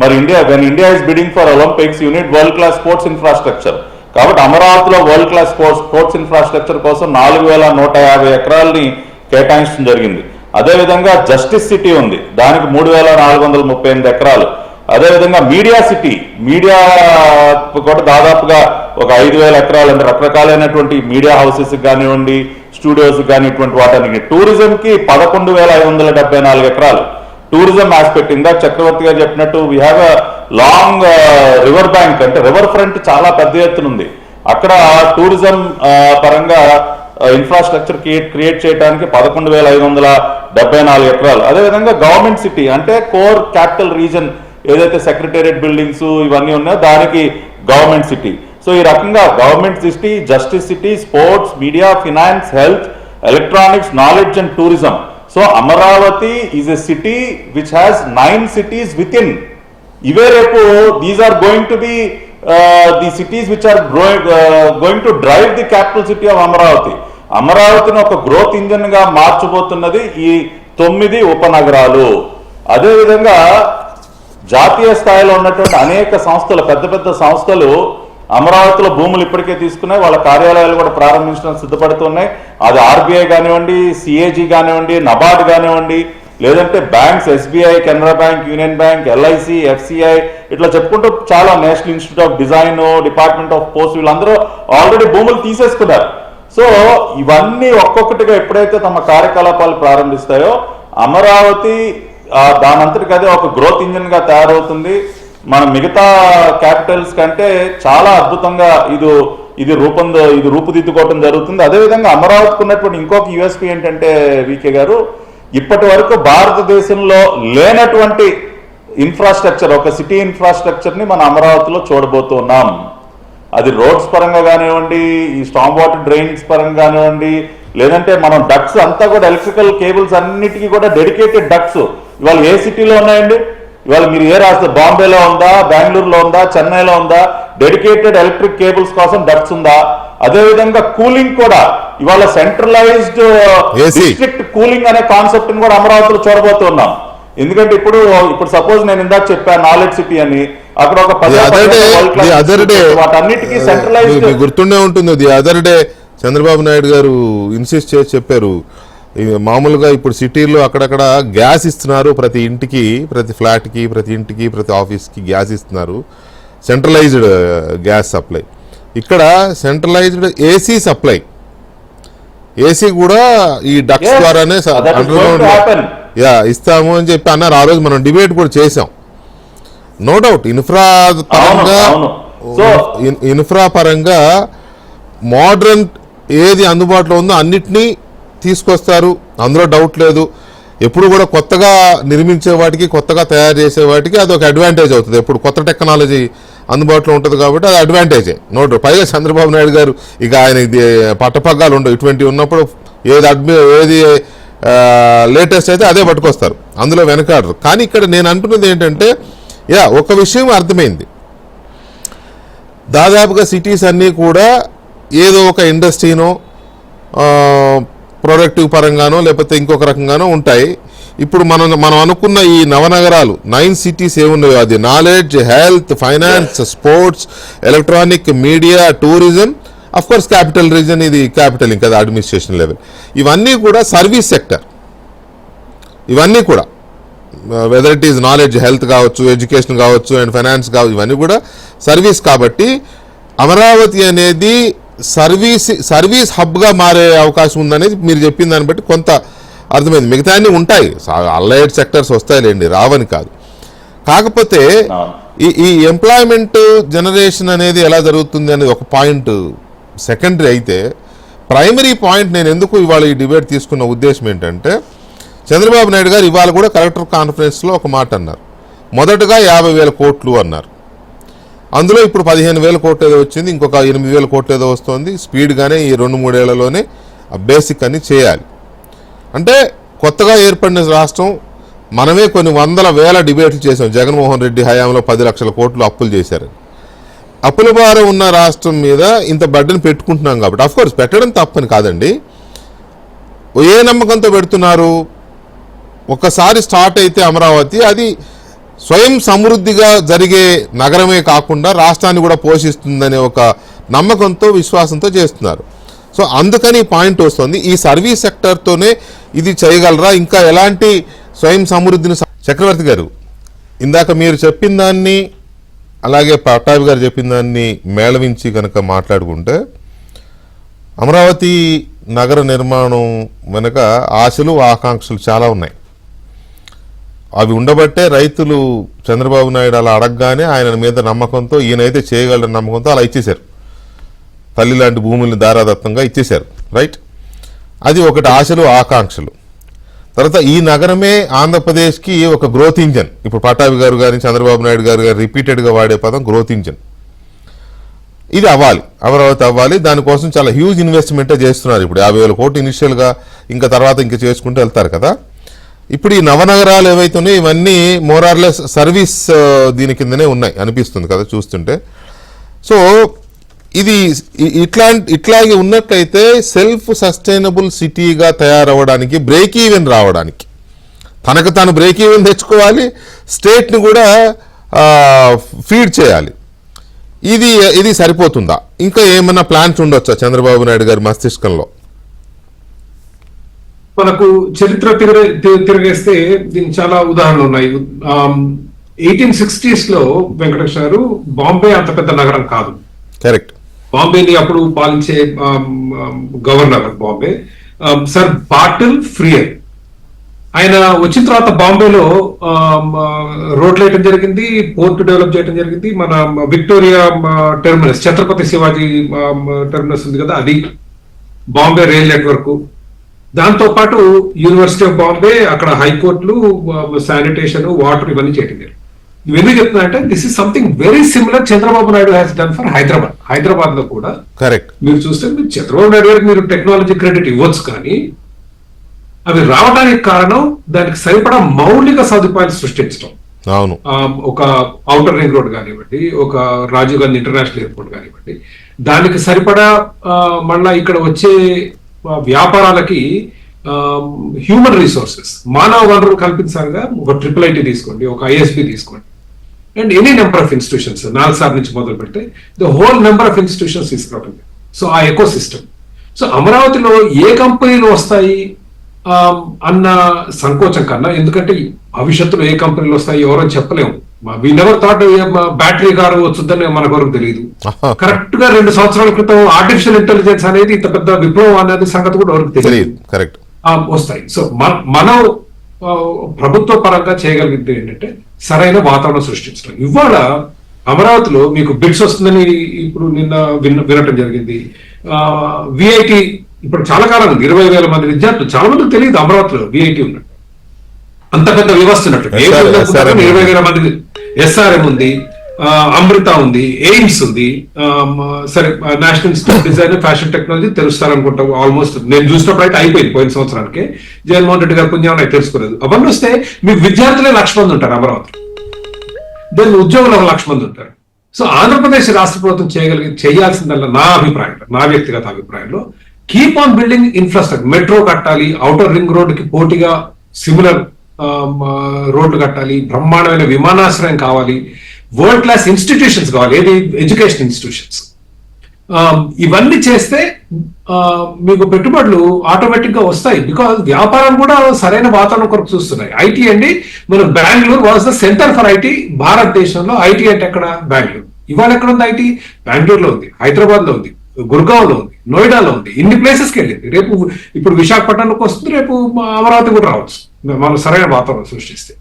[SPEAKER 3] మరి when India is bidding for Olympics you need world class sports infrastructure. కాబట్టి అమరావతిలో వరల్డ్ క్లాస్ స్పోర్ట్స్ ఇన్ఫ్రాస్ట్రక్చర్ కోసం 4,150 ఎకరాలని కేటాయించడం జరిగింది. అదేవిధంగా జస్టిస్ సిటీ ఉంది, దానికి 3,438 ఎకరాలు. అదేవిధంగా మీడియా సిటీ, మీడియా కూడా దాదాపుగా ఒక 5,000 ఎకరాలు. అంటే రకరకాలైనటువంటి మీడియా హౌసెస్ కానివ్వండి, స్టూడియోస్ కానీ ఇటువంటి వాటానికి. టూరిజంకి 11,574 ఎకరాలు టూరిజం ఆస్పెక్ట్. ఇందాక చక్రవర్తి గారు చెప్పినట్టు we have a long river bank, అంటే రివర్ ఫ్రంట్ చాలా పెద్ద ఎత్తున ఉంది. అక్కడ టూరిజం పరంగా ఇన్ఫ్రాస్ట్రక్చర్ క్రియేట్ చేయడానికి 11,574 ఎకరాలు. అదేవిధంగా గవర్నమెంట్ సిటీ, అంటే కోర్ క్యాపిటల్ రీజన్ ఏదైతే సెక్రటేరియట్ బిల్డింగ్స్ ఇవన్నీ ఉన్నాయో దానికి గవర్నమెంట్ సిటీ. సో ఈ రకంగా government city, justice city, sports, media, finance, health, electronics, knowledge and tourism. So Amaravati is a city which has 9 cities with in. ఇవే రేపు these are going to be the cities which are going to drive the capital city of Amaravati. అమరావతిని ఒక growth engine గా మార్చబోతున్నది ఈ 9 ఉపనగరాలు. అదేవిధంగా జాతీయ స్థాయిలో ఉన్నటువంటి అనేక సంస్థలు, పెద్ద పెద్ద సంస్థలు అమరావతిలో భూములు ఇప్పటికే తీసుకున్నాయి. వాళ్ళ కార్యాలయాలు కూడా ప్రారంభించడానికి సిద్ధపడుతున్నాయి. అది RBI కానివ్వండి, CAG కానివ్వండి, NABARD కానివ్వండి, లేదంటే banks SBI, Canara bank, union bank, LIC, FCI ఇట్లా చెప్పుకుంటూ చాలా, national institute of design, department of post వీళ్ళందరూ ఆల్రెడీ భూములు తీసేసుకున్నారు. సో ఇవన్నీ ఒక్కొక్కటిగా ఎప్పుడైతే తమ కార్యకలాపాలు ప్రారంభిస్తాయో అమరావతి దానంతటికి అదే ఒక గ్రోత్ ఇంజిన్ గా తయారవుతుంది. మన మిగతా క్యాపిటల్స్ కంటే చాలా అద్భుతంగా ఇది రూపుదిద్దుకోవడం జరుగుతుంది. అదేవిధంగా అమరావతికి ఉన్నటువంటి ఇంకొక USP ఏంటంటే వికే గారు, ఇప్పటి వరకు భారతదేశంలో లేనటువంటి ఇన్ఫ్రాస్ట్రక్చర్, ఒక సిటీ ఇన్ఫ్రాస్ట్రక్చర్ ని మన అమరావతిలో చూడబోతున్నాం. అది రోడ్స్ పరంగా కానివ్వండి, ఈ స్టామ్ వాటర్ డ్రైన్స్ పరంగా కానివ్వండి, లేదంటే మనం డక్ట్స్ అంతా కూడా ఎలక్ట్రికల్ కేబుల్స్ అన్నిటికీ కూడా డెడికేటెడ్ డక్ట్స్ ఇవాళ ఏ సిటీలో ఉన్నాయండి? ఇవాళ మీరు ఏ రాష్ట్ర, బాంబేలో ఉందా, బెంగళూరులో ఉందా, చెన్నైలో ఉందా? డెడికేటెడ్ ఎలక్ట్రిక్ కేబుల్స్ కోసం డక్ట్స్ ఉందా? అదేవిధంగా కూలింగ్ కూడా ఇవాళ సెంట్రలైజ్డ్ డిస్ట్రిక్ట్ కూలింగ్ అనే కాన్సెప్ట్ ని కూడా అమరావతిలో చూడబోతున్నాం. ఎందుకంటే ఇప్పుడు సపోజ్ నేను ఇందాక చెప్పాను నాలెడ్జ్ సిటీ అని, అక్కడ ఒక వాటన్నిటికీ సెంట్రలైజ్డ్.
[SPEAKER 1] గుర్తుండే ఉంటుంది, the other day Chandrababu Naidu గారు ఇన్సిస్ట్ చేసి చెప్పారు, మామూలుగా ఇప్పుడు సిటీలో అక్కడక్కడ గ్యాస్ ఇస్తున్నారు, ప్రతి ఇంటికి, ప్రతి ఫ్లాట్కి, ప్రతి ఇంటికి, ప్రతి ఆఫీస్కి గ్యాస్ ఇస్తున్నారు, సెంట్రలైజ్డ్ గ్యాస్ సప్లై. ఇక్కడ సెంట్రలైజ్డ్ ఏసీ సప్లై, ఏసీ కూడా ఈ డక్స్ ద్వారానే అండర్గ్రౌండ్ ఇస్తాము అని చెప్పి అన్నారు. ఆ రోజు మనం డిబేట్ కూడా చేసాం. నో డౌట్ ఇన్ఫ్రా పరంగా మోడర్న్ ఏది అందుబాటులో ఉందో అన్నిటినీ తీసుకొస్తారు, అందులో డౌట్ లేదు. ఎప్పుడు కూడా కొత్తగా నిర్మించే వాటికి, కొత్తగా తయారు చేసే వాటికి అది ఒక అడ్వాంటేజ్ అవుతుంది. ఎప్పుడు కొత్త టెక్నాలజీ అందుబాటులో ఉంటుంది కాబట్టి అది అడ్వాంటేజే, నో డౌట్. పైగా చంద్రబాబు నాయుడు గారు ఇక ఆయన పట్టపగ్గాలు ఉండవు, ఇటువంటివి ఉన్నప్పుడు ఏది లేటెస్ట్ అయితే అదే పట్టుకొస్తారు, అందులో వెనకాడరు. కానీ ఇక్కడ నేను అంటున్నది ఏంటంటే, ఒక విషయం అర్థమైంది, దాదాపుగా సిటీస్ అన్నీ కూడా ఏదో ఒక ఇండస్ట్రీనో ప్రొడక్టివ్ పరంగానో లేకపోతే ఇంకొక రకంగానో ఉంటాయి. ఇప్పుడు మనం అనుకున్న ఈ నవనగరాలు 9 సిటీస్ ఏమున్నాయో, అది knowledge, health, finance, sports, electronic, media, tourism, of course capital region, ఇది క్యాపిటల్ ఇంకా అడ్మినిస్ట్రేషన్ లెవెల్, ఇవన్నీ కూడా సర్వీస్ సెక్టర్. ఇవన్నీ కూడా whether it is knowledge, health కావచ్చు, ఎడ్యుకేషన్ కావచ్చు, అండ్ ఫైనాన్స్ కావచ్చు, ఇవన్నీ కూడా సర్వీస్. కాబట్టి అమరావతి అనేది సర్వీస్ హబ్గా మారే అవకాశం ఉందనేది మీరు చెప్పిన దాన్ని బట్టి కొంత అర్థమైంది. మిగతా అన్నీ ఉంటాయి, అలైడ్ సెక్టర్స్ వస్తాయిలేండి, రావని కాదు. కాకపోతే ఈ ఎంప్లాయ్మెంట్ జనరేషన్ అనేది ఎలా జరుగుతుంది అనేది ఒక పాయింట్ సెకండరీ అయితే, ప్రైమరీ పాయింట్ నేను ఎందుకు ఇవాళ ఈ డిబేట్ తీసుకున్న ఉద్దేశం ఏంటంటే, చంద్రబాబు నాయుడు గారు ఇవాళ కూడా కలెక్టర్ కాన్ఫరెన్స్లో ఒక మాట అన్నారు. మొదటగా 50,000 కోట్లు అన్నారు, అందులో ఇప్పుడు 15,000 కోట్లు ఏదో వచ్చింది, ఇంకొక 8,000 కోట్లు ఏదో వస్తుంది. స్పీడ్గానే ఈ 2-3 ఏళ్లలోనే బేసిక్ అని చేయాలి. అంటే కొత్తగా ఏర్పడిన రాష్ట్రం, మనమే కొన్ని వందల వేల డిబేట్లు చేసాం. జగన్మోహన్ రెడ్డి హయాంలో 10 లక్షల కోట్లు అప్పులు చేశారని. అప్పుల భారం ఉన్న రాష్ట్రం మీద ఇంత బడ్డను పెట్టుకుంటున్నాం కాబట్టి, అఫ్కోర్స్ పెట్టడం తప్పని కాదండి. ఏ నమ్మకంతో పెడుతున్నారు? ఒక్కసారి స్టార్ట్ అయితే అమరావతి అది స్వయం సమృద్ధిగా జరిగే నగరమే కాకుండా రాష్ట్రాన్ని కూడా పోషిస్తుందనే ఒక నమ్మకంతో, విశ్వాసంతో చేస్తున్నారు. సో అందుకని పాయింట్ వస్తుంది, ఈ సర్వీస్ సెక్టర్తోనే ఇది చేయగలరా, ఇంకా ఎలాంటి స్వయం సమృద్ధిని. చక్రవర్తి గారు, ఇందాక మీరు చెప్పిన దాన్ని అలాగే పట్టాభి గారు చెప్పిన దాన్ని మేళవించి కనుక మాట్లాడుకుంటే, అమరావతి నగర నిర్మాణం వెనుక ఆశలు, ఆకాంక్షలు చాలా ఉన్నాయి. అవి ఉండబట్టే రైతులు చంద్రబాబు నాయుడు అలా అడగగానే ఆయన మీద నమ్మకంతో, ఈయనైతే చేయగలరని నమ్మకంతో అలా ఇచ్చేశారు. తల్లి లాంటి భూముల్ని దారాదత్తంగా ఇచ్చేశారు, రైట్? అది ఒకటి, ఆశలు, ఆకాంక్షలు. తర్వాత ఈ నగరమే ఆంధ్రప్రదేశ్కి ఒక గ్రోత్ ఇంజన్. ఇప్పుడు పట్టాభి గారు కానీ చంద్రబాబు నాయుడు గారు రిపీటెడ్గా వాడే పదం గ్రోత్ ఇంజన్. ఇది అవ్వాలి, అమరావతి అవ్వాలి. దానికోసం చాలా హ్యూజ్ ఇన్వెస్ట్మెంటే చేస్తున్నారు. ఇప్పుడు 50,000 కోట్లు ఇనిషియల్గా, ఇంకా తర్వాత ఇంకా చేసుకుంటూ వెళ్తారు కదా. ఇప్పుడు ఈ నవనగరాలు ఏవైతే ఉన్నాయో ఇవన్నీ మోరార్లెస్ సర్వీస్ దీని కిందనే ఉన్నాయి అనిపిస్తుంది కదా చూస్తుంటే. సో ఇది ఇట్లాగే ఉన్నట్లయితే సెల్ఫ్ సస్టైనబుల్ సిటీగా తయారవ్వడానికి, బ్రేక్ ఈవెన్ రావడానికి, తనకు తాను బ్రేక్ ఈవెన్ తెచ్చుకోవాలి, స్టేట్ని కూడా ఫీడ్ చేయాలి. ఇది సరిపోతుందా? ఇంకా ఏమైనా ప్లాన్స్ ఉండొచ్చా చంద్రబాబు నాయుడు గారి మస్తిష్కంలో?
[SPEAKER 2] మనకు చరిత్ర తిరిగేస్తే దీనికి చాలా ఉదాహరణలు ఉన్నాయి. 1860s లో వెంకటేష్ గారు, బాంబే అంత పెద్ద నగరం కాదు.
[SPEAKER 1] కరెక్ట్.
[SPEAKER 2] బాంబేని అప్పుడు పాలించే గవర్నర్ బాంబే సర్ బార్టిల్ ఫ్రియర్, ఆయన వచ్చిన తర్వాత బాంబేలో రోడ్లు వేయటం జరిగింది, పోర్ట్ డెవలప్ చేయడం జరిగింది. మన Victoria Terminus, Chhatrapati Shivaji Terminus ఉంది కదా, అది బాంబే రైల్ నెట్వర్క్. దాంతో పాటు యూనివర్సిటీ ఆఫ్ బాంబే, అక్కడ హైకోర్టులు, శానిటేషన్, వాటర్, ఇవన్నీ చేయడం జరిగింది. ఇవన్నీ చెప్తున్నా అంటే this is something very similar Chandrababu Naidu has done for Hyderabad లో కూడా. కరెక్ట్. మీరు చూస్తే చంద్రబాబు నాయుడు గారికి మీరు టెక్నాలజీ క్రెడిట్ ఇవ్వచ్చు, కానీ అవి రావడానికి కారణం దానికి సరిపడా మౌలిక సదుపాయాలు సృష్టించడం.
[SPEAKER 1] అవును.
[SPEAKER 2] ఒక ఔటర్ రింగ్ రోడ్ కానివ్వండి, ఒక రాజీవ్ గాంధీ ఇంటర్నేషనల్ ఎయిర్పోర్ట్ కానివ్వండి, దానికి సరిపడా మళ్ళా ఇక్కడ వచ్చే వ్యాపారాలకి హ్యూమన్ రిసోర్సెస్, మానవ వనరులు కల్పించాలిగా. ఒక IIIT తీసుకోండి, ఒక ISB తీసుకోండి, and any number of institutions, 4 sir నుంచి మొదలు పెడితే the whole number of institutions తీసుకురావడం. సో ఆ ఎకో సిస్టమ్. సో అమరావతిలో ఏ కంపెనీలు వస్తాయి, అన్న సంకోచం కన్నా, ఎందుకంటే భవిష్యత్తులో ఏ కంపెనీలు వస్తాయి ఎవరో చెప్పలేము. We never thought battery car వచ్చుద్దని మనకు వరకు తెలియదు. కరెక్ట్ గా 2 సంవత్సరాల క్రితం ఆర్టిఫిషియల్ ఇంటెలిజెన్స్ అనేది ఇంత పెద్ద విప్లవం అనేది సంగతి కూడా ఎవరికి తెలియదు.
[SPEAKER 1] కరెక్ట్
[SPEAKER 2] వస్తాయి. సో మనం ప్రభుత్వ పరంగా చేయగలిగింది ఏంటంటే సరైన వాతావరణం సృష్టించడం. ఇవాళ అమరావతిలో మీకు బిడ్స్ వస్తుందని ఇప్పుడు నిన్న వినటం జరిగింది. విఐటి ఇప్పుడు చాలా కాలం ఉంది, 20,000 మంది విద్యార్థులు, చాలా మందికి తెలియదు అమరావతిలో విఐటి ఉన్నట్టు, అంత పెద్ద వ్యవస్థ ఉన్నట్టు. 20,000 మంది. ఎస్ఆర్ఎం ఉంది, అమృత ఉంది, ఎయిమ్స్ ఉంది, సరే national institute design fashion technology తెలుస్తారనుకుంటా. ఆల్మోస్ట్ నేను చూసినప్పుడు అయితే అయిపోయింది పోయిన సంవత్సరానికి. జగన్మోహన్ రెడ్డి గారు పుణ్యం అయితే తెలుసుకోలేదు. అవన్నీ వస్తే మీకు విద్యార్థులే 1,00,000 మంది ఉంటారు అమరావతి, దాని ఉద్యోగులు 1,00,000 మంది ఉంటారు. సో ఆంధ్రప్రదేశ్ రాష్ట్ర ప్రభుత్వం చేయాల్సిందల్లా నా అభిప్రాయంలో, నా వ్యక్తిగత అభిప్రాయంలో, keep on building infrastructure. Metro కట్టాలి, ఔటర్ రింగ్ రోడ్ కి పోటీగా సిమిలర్ రోడ్లు కట్టాలి, బ్రహ్మాండమైన విమానాశ్రయం కావాలి, వరల్డ్ క్లాస్ ఇన్స్టిట్యూషన్స్ కావాలి, ఏది ఎడ్యుకేషన్ ఇన్స్టిట్యూషన్స్. ఇవన్నీ చేస్తే మీకు పెట్టుబడులు ఆటోమేటిక్ గా వస్తాయి. బికాస్ వ్యాపారం కూడా సరైన వాతావరణం కొరకు చూస్తున్నాయి. ఐటీ అండి, మన Bengaluru was the centre for IT భారతదేశంలో. ఐటీ అంటే ఎక్కడ? బెంగళూరు. ఇవాళ ఎక్కడ ఉంది ఐటీ? బెంగళూరులో ఉంది, హైదరాబాద్ లో ఉంది, గుర్గావ్ లో ఉంది, నోయిడాలో ఉంది, ఇన్ని ప్లేసెస్కి వెళ్ళింది. రేపు ఇప్పుడు విశాఖపట్నంలోకి వస్తుంది, రేపు అమరావతి కూడా రావచ్చు మనం సరైన వాతావరణం సృష్టిస్తే.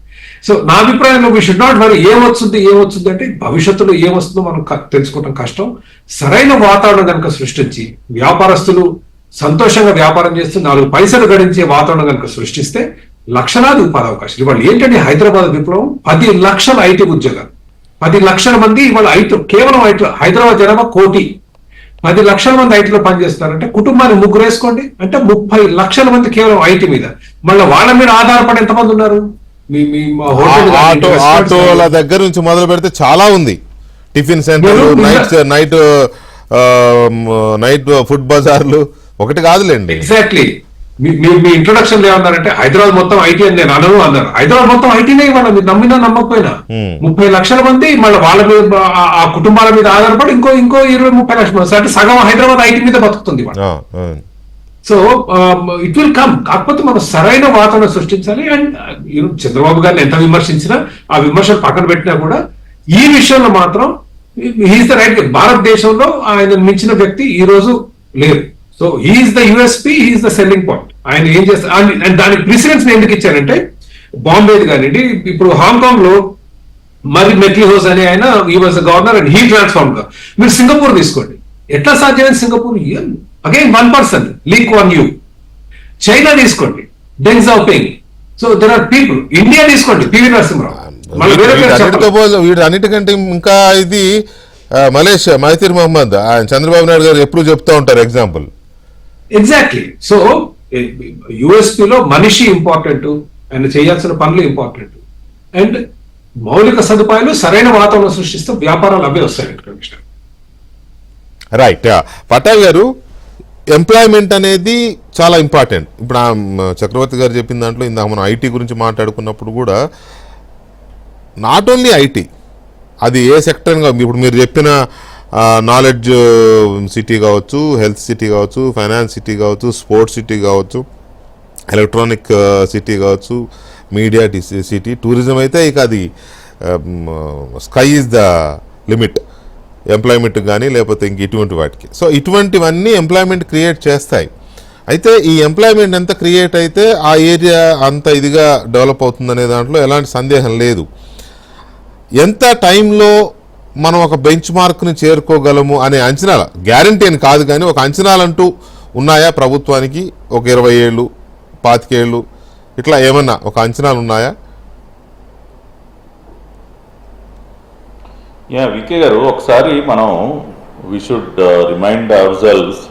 [SPEAKER 2] సో నా అభిప్రాయంలో వీ షుడ్ నాట్ వరీ ఏమొచ్చింది అంటే భవిష్యత్తులో ఏమొస్తుందో మనం తెలుసుకోవడం కష్టం. సరైన వాతావరణం కనుక సృష్టించి వ్యాపారస్తులు సంతోషంగా వ్యాపారం చేస్తూ 4 పైసలు గడించే వాతావరణం కనుక సృష్టిస్తే లక్షలాది ఉపాధి అవకాశాలు. ఇవాళ ఏంటంటే హైదరాబాద్ విప్లవం 10 లక్షల ఐటీ ఉద్యోగాలు, 10 లక్షల మంది ఇవాళ ఐటీ, కేవలం ఐటీ. హైదరాబాద్ జనాభా 1 కోటి, 10 లక్షల మంది ఐటీలో పనిచేస్తారంటే కుటుంబాన్ని 3 వేసుకోండి, అంటే 30 లక్షల మంది కేవలం ఐటీ మీద. మళ్ళీ వాళ్ళ మీద ఆధారపడి ఎంతమంది ఉన్నారు?
[SPEAKER 1] ఆటోల దగ్గర నుంచి మొదలు పెడితే చాలా ఉంది. టిఫిన్ సెంటర్లు, నైట్ ఫుడ్ బజార్లు, ఒకటి కాదులేండి.
[SPEAKER 2] ఎగ్జాక్ట్లీ. మీ ఇంట్రొడక్షన్ లో ఏమన్నారంటే హైదరాబాద్ మొత్తం ఐటీ అని నేను అనను అన్నారు. హైదరాబాద్ మొత్తం ఐటీనే ఇవాళ, మీరు నమ్మినా నమ్మకపోయినా 30 లక్షల మంది మళ్ళీ వాళ్ళ మీద ఆ కుటుంబాల మీద ఆధారపడి ఇంకో 20-30 లక్షల మంది, అంటే సగం హైదరాబాద్ ఐటీ మీద బతుకుతుంది. So it will come. కాకపోతే మనం సరైన వాతావరణం సృష్టించాలి. అండ్ చంద్రబాబు గారిని ఎంత విమర్శించినా, ఆ విమర్శలు పక్కన పెట్టినా కూడా ఈ విషయంలో మాత్రం హీఈస్ ద రైట్. భారతదేశంలో ఆయన మించిన వ్యక్తి ఈ రోజు లేరు. So he's the USP, he's the selling point. ఆయన ఏం చేస్తారు, అండ్ దానికి ప్రిసిడెన్స్ ఎందుకు ఇచ్చారంటే బాంబేది కానివ్వండి, ఇప్పుడు హాంకాంగ్ లో మరి మెక్లిహోస్ అనే ఆయన ఈ was governor and he transform గా. మీరు సింగపూర్ తీసుకోండి, ఎట్లా సాధ్యమైంది? Singapore again 1 person, Lee Kuan Yew. China తీసుకోండి, Deng Xiaoping. So there are people. India తీసుకోండి, పివి నరసింహరావు.
[SPEAKER 1] వీటన్నిటికంటే ఇంకా ఇది మలేషియా, మహతీర్ మహమ్మద్, ఆయన చంద్రబాబు నాయుడు గారు ఎప్పుడు చెప్తూ ఉంటారు ఎగ్జాంపుల్.
[SPEAKER 2] ఎగ్జాక్ట్లీ. సో యుఎస్పీలో మనిషి ఇంపార్టెంట్, ఆయన చేయాల్సిన పనులు ఇంపార్టెంట్, అండ్ మౌలిక సదుపాయాలు సరైన వాతావరణం సృష్టిస్తే వ్యాపారాలు అవే వస్తాయి. Commissioner
[SPEAKER 1] right. పటాల్ గారు, ఎంప్లాయ్మెంట్ అనేది చాలా ఇంపార్టెంట్. ఇప్పుడు చక్రవర్తి గారు చెప్పిన దాంట్లో ఇందాక మనం ఐటీ గురించి మాట్లాడుకున్నప్పుడు కూడా నాట్ ఓన్లీ ఐటీ, అది ఏ సెక్టర్, ఇప్పుడు మీరు చెప్పిన నాలెడ్జ్ సిటీ కావచ్చు, హెల్త్ సిటీ కావచ్చు, ఫైనాన్స్ సిటీ కావచ్చు, స్పోర్ట్స్ సిటీ కావచ్చు, ఎలక్ట్రానిక్ సిటీ కావచ్చు, మీడియా సిటీ, టూరిజం అయితే ఇక అది sky is the limit employment కానీ లేకపోతే ఇంక ఇటువంటి వాటికి. సో ఇటువంటివన్నీ ఎంప్లాయ్మెంట్ క్రియేట్ చేస్తాయి. అయితే ఈ ఎంప్లాయ్మెంట్ ఎంత క్రియేట్ అయితే ఆ ఏరియా అంత ఇదిగా డెవలప్ అవుతుందనే దాంట్లో ఎలాంటి సందేహం లేదు. ఎంత టైంలో మనం ఒక బెంచ్ మార్క్ని చేరుకోగలము అనే అంచనాలు, గ్యారంటీ అని కాదు కానీ ఒక అంచనాలంటూ ఉన్నాయా ప్రభుత్వానికి? ఒక 20 ఏళ్ళు, 25 ఏళ్ళు ఇట్లా ఏమన్నా ఒక అంచనాలు ఉన్నాయా?
[SPEAKER 3] వికే గారు, ఒకసారి మనం we should remind ourselves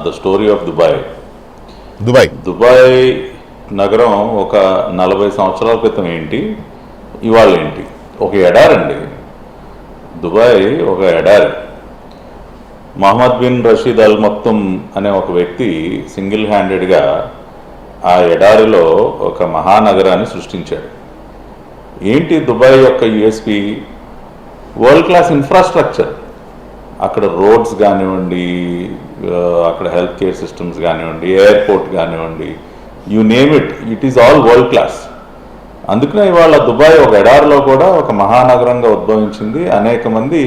[SPEAKER 3] the story of Dubai నగరం ఒక 40 సంవత్సరాల క్రితం ఏంటి, ఇవాళ ఏంటి? ఒక ఎడారండి దుబాయ్, ఒక ఎడారి. మహమ్మద్ బిన్ రషీద్ అల్ మక్తుమ్ అనే ఒక వ్యక్తి సింగిల్ హ్యాండెడ్గా ఆ ఎడారిలో ఒక మహానగరాన్ని సృష్టించాడు. ఏంటి దుబాయ్ యొక్క యూఎస్పీ? World class infrastructure. అక్కడ రోడ్స్ కానివ్వండి, అక్కడ హెల్త్ కేర్ సిస్టమ్స్ కానివ్వండి, ఎయిర్పోర్ట్ కానివ్వండి, you name it is all world class. అందుకనే ఇవాళ దుబాయ్ ఒక ఎడారిలో కూడా ఒక మహానగరంగా ఉద్భవించింది. అనేక మంది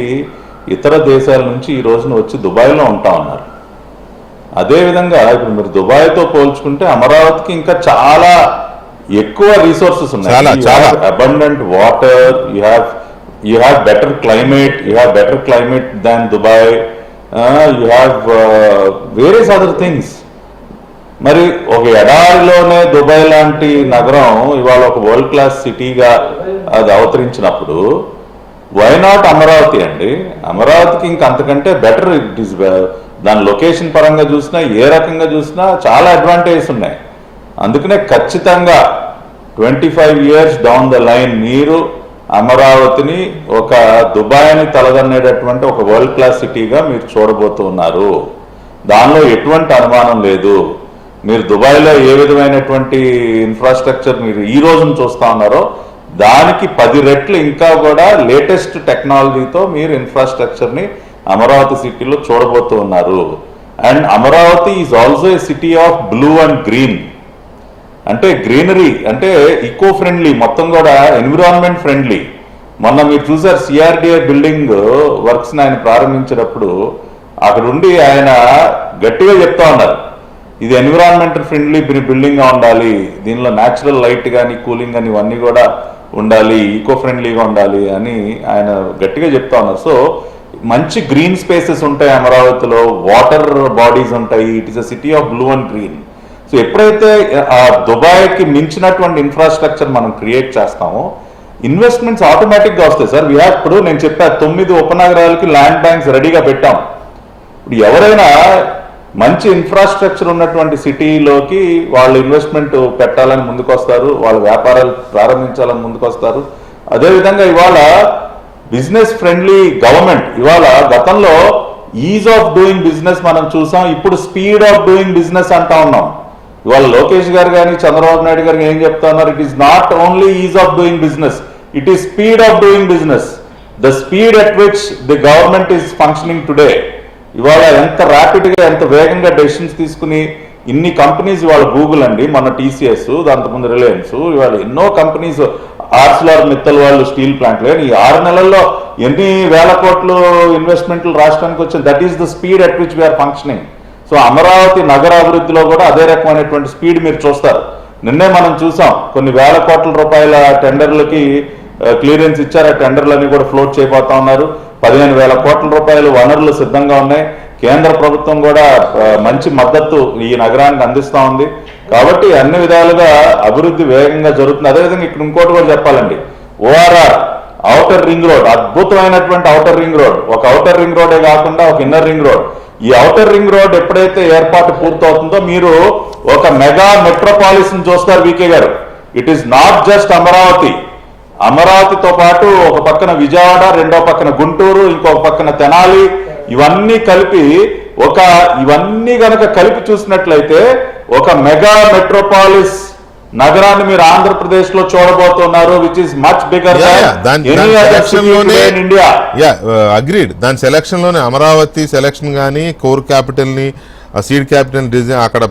[SPEAKER 3] ఇతర దేశాల నుంచి ఈ రోజున వచ్చి దుబాయ్లో ఉంటా ఉన్నారు. అదేవిధంగా ఇప్పుడు మీరు దుబాయ్తో పోల్చుకుంటే అమరావతికి ఇంకా చాలా ఎక్కువ రిసోర్సెస్ ఉన్నాయి. Abundant water, you have better climate than Dubai, you have various other things. మరి ఒక ఎడారిలోనే దుబాయ్ లాంటి నగరం ఇవాళ ఒక వరల్డ్ క్లాస్ సిటీగా అది అవతరించినప్పుడు వై నాట్ అమరావతి అండి? అమరావతికి ఇంకా అంతకంటే బెటర్ ఇట్ ఈస్. దాని లొకేషన్ పరంగా చూసినా ఏ రకంగా చూసినా చాలా అడ్వాంటేజెస్ ఉన్నాయి. అందుకనే ఖచ్చితంగా 25 years డౌన్ ద లైన్ మీరు అమరావతిని ఒక దుబాయ్ని తలదన్నేటటువంటి ఒక వరల్డ్ క్లాస్ సిటీగా మీరు చూడబోతున్నారు. దానిలో ఎటువంటి అనుమానం లేదు. మీరు దుబాయ్లో ఏ విధమైనటువంటి ఇన్ఫ్రాస్ట్రక్చర్ మీరు ఈ రోజున చూస్తా ఉన్నారో దానికి 10 రెట్లు ఇంకా కూడా లేటెస్ట్ టెక్నాలజీతో మీరు ఇన్ఫ్రాస్ట్రక్చర్ని అమరావతి సిటీలో చూడబోతూ ఉన్నారు. And Amaravati is also a city of blue and green. అంటే గ్రీనరీ అంటే ఈకో ఫ్రెండ్లీ, మొత్తం కూడా ఎన్విరాన్మెంట్ ఫ్రెండ్లీ. మొన్న మీరు చూసారు సిఆర్డిఏ బిల్డింగ్ వర్క్స్ ఆయన ప్రారంభించినప్పుడు అక్కడ ఉండి ఆయన గట్టిగా చెప్తా ఉన్నారు, ఇది ఎన్విరాన్మెంట్ ఫ్రెండ్లీ బిల్డింగ్గా ఉండాలి, దీనిలో న్యాచురల్ లైట్ కానీ కూలింగ్ కానీ ఇవన్నీ కూడా ఉండాలి, ఈకో ఫ్రెండ్లీగా ఉండాలి అని ఆయన గట్టిగా చెప్తా ఉన్నారు. సో మంచి గ్రీన్ స్పేసెస్ ఉంటాయి అమరావతిలో, వాటర్ బాడీస్ ఉంటాయి. It is a city of blue and green. So ఎప్పుడైతే ఆ దుబాయ్కి మించినటువంటి ఇన్ఫ్రాస్ట్రక్చర్ మనం క్రియేట్ చేస్తామో ఇన్వెస్ట్మెంట్స్ ఆటోమేటిక్గా వస్తాయి సార్. ఇప్పుడు నేను చెప్పా 9 ఉపనగరాలకి ల్యాండ్ బ్యాంక్స్ రెడీగా పెట్టాం. ఇప్పుడు ఎవరైనా మంచి ఇన్ఫ్రాస్ట్రక్చర్ ఉన్నటువంటి సిటీలోకి వాళ్ళు ఇన్వెస్ట్మెంట్ పెట్టాలని ముందుకొస్తారు, వాళ్ళ వ్యాపారాలు ప్రారంభించాలని ముందుకొస్తారు. అదేవిధంగా ఇవాళ బిజినెస్ ఫ్రెండ్లీ గవర్నమెంట్. ఇవాళ గతంలో ఈజ్ ఆఫ్ డూయింగ్ బిజినెస్ మనం చూసాం, ఇప్పుడు స్పీడ్ ఆఫ్ డూయింగ్ బిజినెస్ అంటా ఉన్నాం. ఇవాళ లోకేష్ గారు కానీ చంద్రబాబు నాయుడు గారు ఏం చెప్తా ఉన్నారు, it is not only is of doing business, it is speed of doing business. The speed at which the government is functioning today. ఇవాళ ఎంత ర్యాపిడ్గా ఎంత వేగంగా డెసిషన్స్ తీసుకుని ఇన్ని కంపెనీస్, ఇవాళ గూగుల్ అండి, మన టీసీఎస్, దాంతకుముందు రిలయన్స్, ఇవాళ ఎన్నో కంపెనీస్, ఆర్సిలార్ మిత్తల్ వాళ్ళు స్టీల్ ప్లాంట్లు, ఈ 6 నెలల్లో ఎన్ని వేల కోట్లు ఇన్వెస్ట్మెంట్లు రాష్ట్రానికి వచ్చింది. That is the speed at which we are functioning. So Amaravati నగర అభివృద్ధిలో కూడా అదే రకమైనటువంటి స్పీడ్ మీరు చూస్తారు. నిన్నే మనం చూసాం కొన్ని వేల కోట్ల రూపాయల టెండర్లకి క్లియరెన్స్ ఇచ్చారు. ఆ టెండర్లన్నీ కూడా ఫ్లోట్ చేయబోతా ఉన్నారు. 15,000 కోట్ల రూపాయలు వనరులు సిద్ధంగా ఉన్నాయి. కేంద్ర ప్రభుత్వం కూడా మంచి మద్దతు ఈ నగరానికి అందిస్తూ ఉంది. కాబట్టి అన్ని విధాలుగా అభివృద్ధి వేగంగా జరుగుతుంది. అదేవిధంగా ఇక్కడ ఇంకోటి కూడా చెప్పాలండి, ఓఆర్ఆర్ ఔటర్ రింగ్ రోడ్, అద్భుతమైనటువంటి ఔటర్ రింగ్ రోడ్. ఒక ఔటర్ రింగ్ రోడే కాకుండా ఒక ఇన్నర్ రింగ్ రోడ్. ఈ ఔటర్ రింగ్ రోడ్ ఎప్పుడైతే ఏర్పాటు పూర్తవుతుందో మీరు ఒక మెగా మెట్రోపాలిస్ ని చూస్తారు వికే గారు. It is not just Amaravati. అమరావతితో పాటు ఒక పక్కన విజయవాడ, రెండో పక్కన గుంటూరు, ఇంకొక పక్కన తెనాలి, ఇవన్నీ కలిపి ఇవన్నీ గనక కలిపి చూసినట్లయితే ఒక మెగా మెట్రోపాలిస్ నగరాన్ని మీరు ఆంధ్రప్రదేశ్ లో చూడబోతున్నారు, which is much bigger India.
[SPEAKER 1] Agreed. దాని సెలక్షన్ లోనే అమరావతి సెలక్షన్ కానీ, కోర్ క్యాపిటల్ ని సీడ్ క్యాపిటల్ డిజైన్ అక్కడ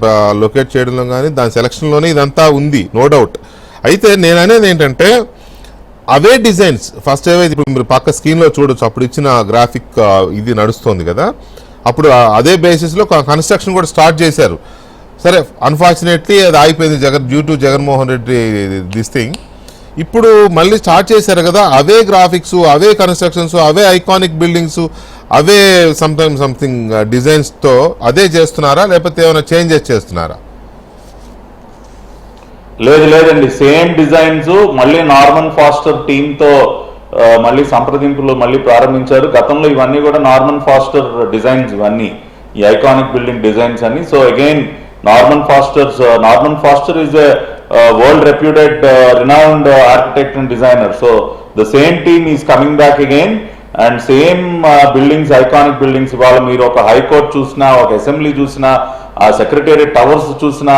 [SPEAKER 1] లొకేట్ చేయడంలో కానీ దాని సెలక్షన్ లోనే ఇదంతా ఉంది, నో డౌట్. అయితే నేను అనేది ఏంటంటే అవే డిజైన్స్ ఫస్ట్ ఏవైతే ఇప్పుడు మీరు పక్క స్క్రీన్లో చూడొచ్చు, అప్పుడు ఇచ్చిన గ్రాఫిక్ ఇది నడుస్తుంది కదా, అప్పుడు అదే బేసిస్లో కన్స్ట్రక్షన్ కూడా స్టార్ట్ చేశారు. సరే అన్ఫార్చునేట్లీ అది ఆగిపోయింది due to Jaganmohan Reddy this thing. ఇప్పుడు మళ్ళీ స్టార్ట్ చేశారు కదా, అవే గ్రాఫిక్స్, అవే కన్స్ట్రక్షన్స్, అవే ఐకానిక్ బిల్డింగ్స్, అవే సంథింగ్ డిజైన్స్తో అదే చేస్తున్నారా, లేకపోతే ఏమైనా చేంజెస్ చేస్తున్నారా?
[SPEAKER 3] లేదండి, సేమ్ డిజైన్స్ మళ్ళీ నార్మన్ ఫాస్టర్ టీంతో మళ్ళీ సంప్రదింపులు మళ్ళీ ప్రారంభించారు. గతంలో ఇవన్నీ కూడా నార్మన్ ఫాస్టర్ డిజైన్స్, ఇవన్నీ ఈ ఐకానిక్ బిల్డింగ్ డిజైన్స్ అన్ని. So again Norman faster is a world reputed renowned architect and designer. So the same team is coming back again and same buildings, iconic buildings. ఇవాళ మీరు ఒక high court చూసినా, ఒక assembly చూసినా, ఆ సెక్రటేరియట్ టవర్స్ చూసినా,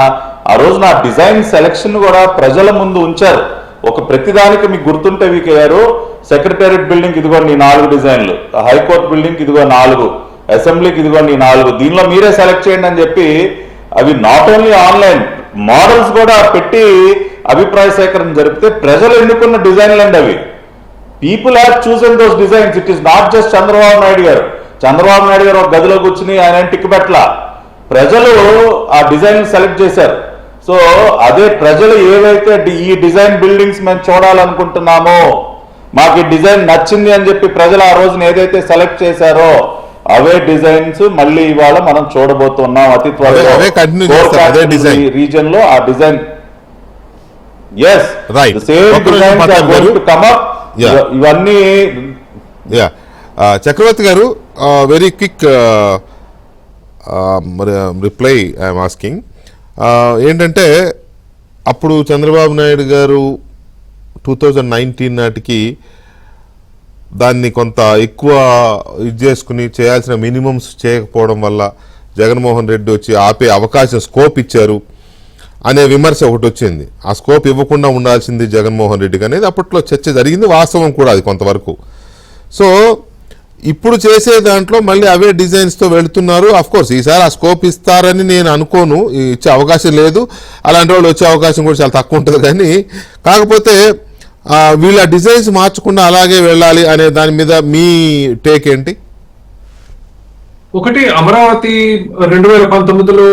[SPEAKER 3] ఆ రోజున ఆ డిజైన్ సెలక్షన్ కూడా ప్రజల ముందు ఉంచారు. ఒక ప్రతిదానికి మీకు గుర్తుంటే వీకే గారు, సెక్రటేరియట్ బిల్డింగ్ ఇదిగోండి 4 డిజైన్లు, హైకోర్టు బిల్డింగ్ ఇదిగో 4, అసెంబ్లీకి ఇదిగోండి 4, దీనిలో మీరే సెలెక్ట్ చేయండి అని చెప్పి అవి నాట్ ఓన్లీ ఆన్లైన్ మోడల్స్ కూడా పెట్టి అభిప్రాయ సేకరణ జరిపితే ప్రజలు ఎన్నుకున్న డిజైన్లు అండి అవి. People have chosen those designs. It is not just Chandrababu Naidu గారు. చంద్రబాబు నాయుడు గారు ఒక గదిలో కూర్చుని ఆయన టిక్ పెట్టల, ప్రజలు ఆ డిజైన్ సెలెక్ట్ చేశారు. సో అదే ప్రజలు ఏవైతే ఈ డిజైన్ బిల్డింగ్స్ మేము చూడాలనుకుంటున్నామో, మాకు ఈ డిజైన్ నచ్చింది అని చెప్పి ప్రజలు ఆ రోజున ఏదైతే సెలెక్ట్ చేశారో అవే డిజైన్స్ మళ్ళీ ఇవాళ మనం చూడబోతున్నాం అతి త్వరలో రీజన్ లో. ఆ design as same design come up. ఇవన్నీ
[SPEAKER 1] చక్రవర్తి గారు very quick reply I'm asking. ఏంటంటే అప్పుడు చంద్రబాబు నాయుడు గారు 2019 నాటికి దాన్ని కొంత ఎక్కువ ఇది చేసుకుని చేయాల్సిన మినిమమ్స్ చేయకపోవడం వల్ల జగన్మోహన్ రెడ్డి వచ్చి ఆపే అవకాశం స్కోప్ ఇచ్చారు అనే విమర్శ ఒకటి వచ్చింది. ఆ స్కోప్ ఇవ్వకుండా ఉండాల్సింది జగన్మోహన్ రెడ్డికి అనేది అప్పట్లో చర్చ జరిగింది, వాస్తవం కూడా అది కొంతవరకు. సో ఇప్పుడు చేసే దాంట్లో మళ్ళీ అవే డిజైన్స్తో వెళుతున్నారు. కోర్స్ ఈసారి ఆ స్కోప్ ఇస్తారని నేను అనుకోను, ఇచ్చే అవకాశం లేదు, అలాంటి వాళ్ళు వచ్చే అవకాశం కూడా చాలా తక్కువ ఉంటుంది. కానీ కాకపోతే వీళ్ళ డిజైన్స్ మార్చకుండా అలాగే వెళ్ళాలి అనే దాని మీద మీ టేక్ ఏంటి?
[SPEAKER 2] ఒకటి, అమరావతి 2019లో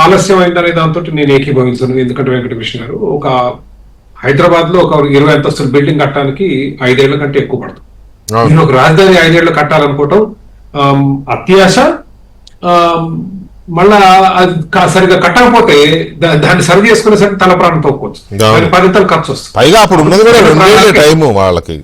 [SPEAKER 2] ఆలస్యం అయిందనే దాంతో నేను ఏకీభవించాను. ఎందుకంటే వెంకటకృష్ణ గారు, ఒక హైదరాబాద్ లో ఒక 20 అంతస్తుల బిల్డింగ్ కట్టడానికి 5 ఏళ్ల కంటే ఎక్కువ పడుతుంది. నేను ఒక రాజధాని 5 ఏళ్ళు కట్టాలనుకోవటం అత్యాశ. మళ్ళా సరిగా కట్టకపోతే దాన్ని సరి చేసుకునేసరికి తల ప్రాణం తోక్కోవచ్చు, 10 ఖర్చు వస్తుంది.
[SPEAKER 1] వాళ్ళకి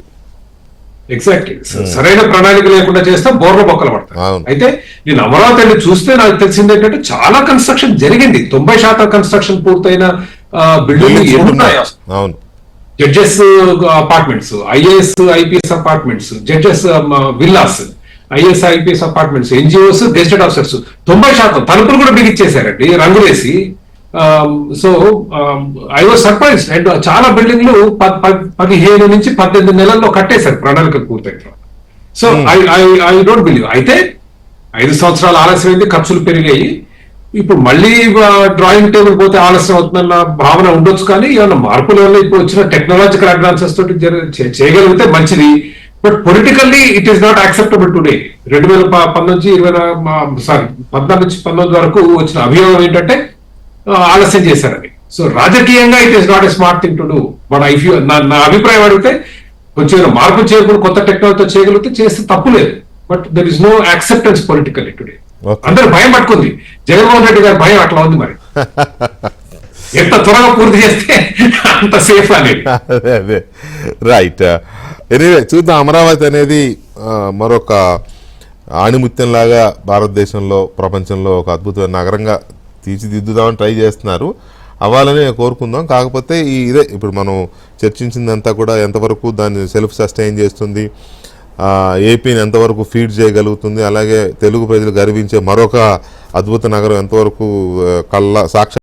[SPEAKER 2] ఎగ్జాక్ట్లీ సరైన ప్రణాళిక లేకుండా చేస్తే బోర్ల బొక్కలు పడతాయి. అయితే నేను అమరావతి చూస్తే నాకు తెలిసింది ఏంటంటే చాలా కన్స్ట్రక్షన్ జరిగింది. 90% కన్స్ట్రక్షన్ పూర్తయిన బిల్డింగ్ ఎన్నున్నాయి. Judges apartments, IAS IPS apartments, judges villas, IAS IPS apartments, NGOs, గెస్టెడ్ officers 90% తలుపులు కూడా బిగిచ్చేశారండి రంగులేసి. So I was surprise. And చాలా బిల్డింగ్లు 15 నుంచి 18 నెలల్లో కట్టేశారు ప్రణాళిక పూర్తయిన తర్వాత. So I don't believe. అయితే 5 సంవత్సరాలు ఆలస్యమైంది, ఖర్చులు పెరిగాయి. ఇప్పుడు మళ్ళీ డ్రాయింగ్ టేబుల్ పోతే ఆలస్యం అవుతుందన్న భావన ఉండొచ్చు. కానీ ఏమన్నా మార్పుల వల్ల ఇప్పుడు వచ్చిన టెక్నాలజికల్ అడ్వాన్సెస్ తోటి చేయగలిగితే మంచిది. But politically it is not acceptable today. 2014 నుంచి 19 వరకు వచ్చిన అభియోగం ఏంటంటే ఆలస్యం చేశారని. సో రాజకీయంగా it is not a smart thing to do. But నా అభిప్రాయం అడిగితే కొంచెం మార్పు చేయకుండా కొత్త టెక్నాలజీతో చేయగలిగితే చేస్తే తప్పు లేదు. But there is no acceptance politically today. అందరు భయం పట్టుకుంది. జగన్మోహన్ రెడ్డి గారి భయం అట్లా ఉంది. మరి ఎంత త్వరగా పూర్తి చేస్తే అంత సేఫ్ అనేది.
[SPEAKER 1] అదే రైట్. ఎనీవే చూద్దాం. అమరావతి అనేది మరొక ఆణిముత్యంలాగా భారతదేశంలో, ప్రపంచంలో ఒక అద్భుతమైన నగరంగా తీర్చిదిద్దుదామని ట్రై చేస్తున్నారు. అవ్వాలని కోరుకుందాం. కాకపోతే ఇదే ఇప్పుడు మనం చర్చించిందంతా కూడా ఎంతవరకు దాన్ని సెల్ఫ్ సస్టైన్ చేస్తుంది, ఏపీని ఎంతవరకు ఫీడ్ చేయగలుగుతుంది, అలాగే తెలుగు ప్రజలు గర్వించే మరొక అద్భుత నగరం ఎంతవరకు సాక్షి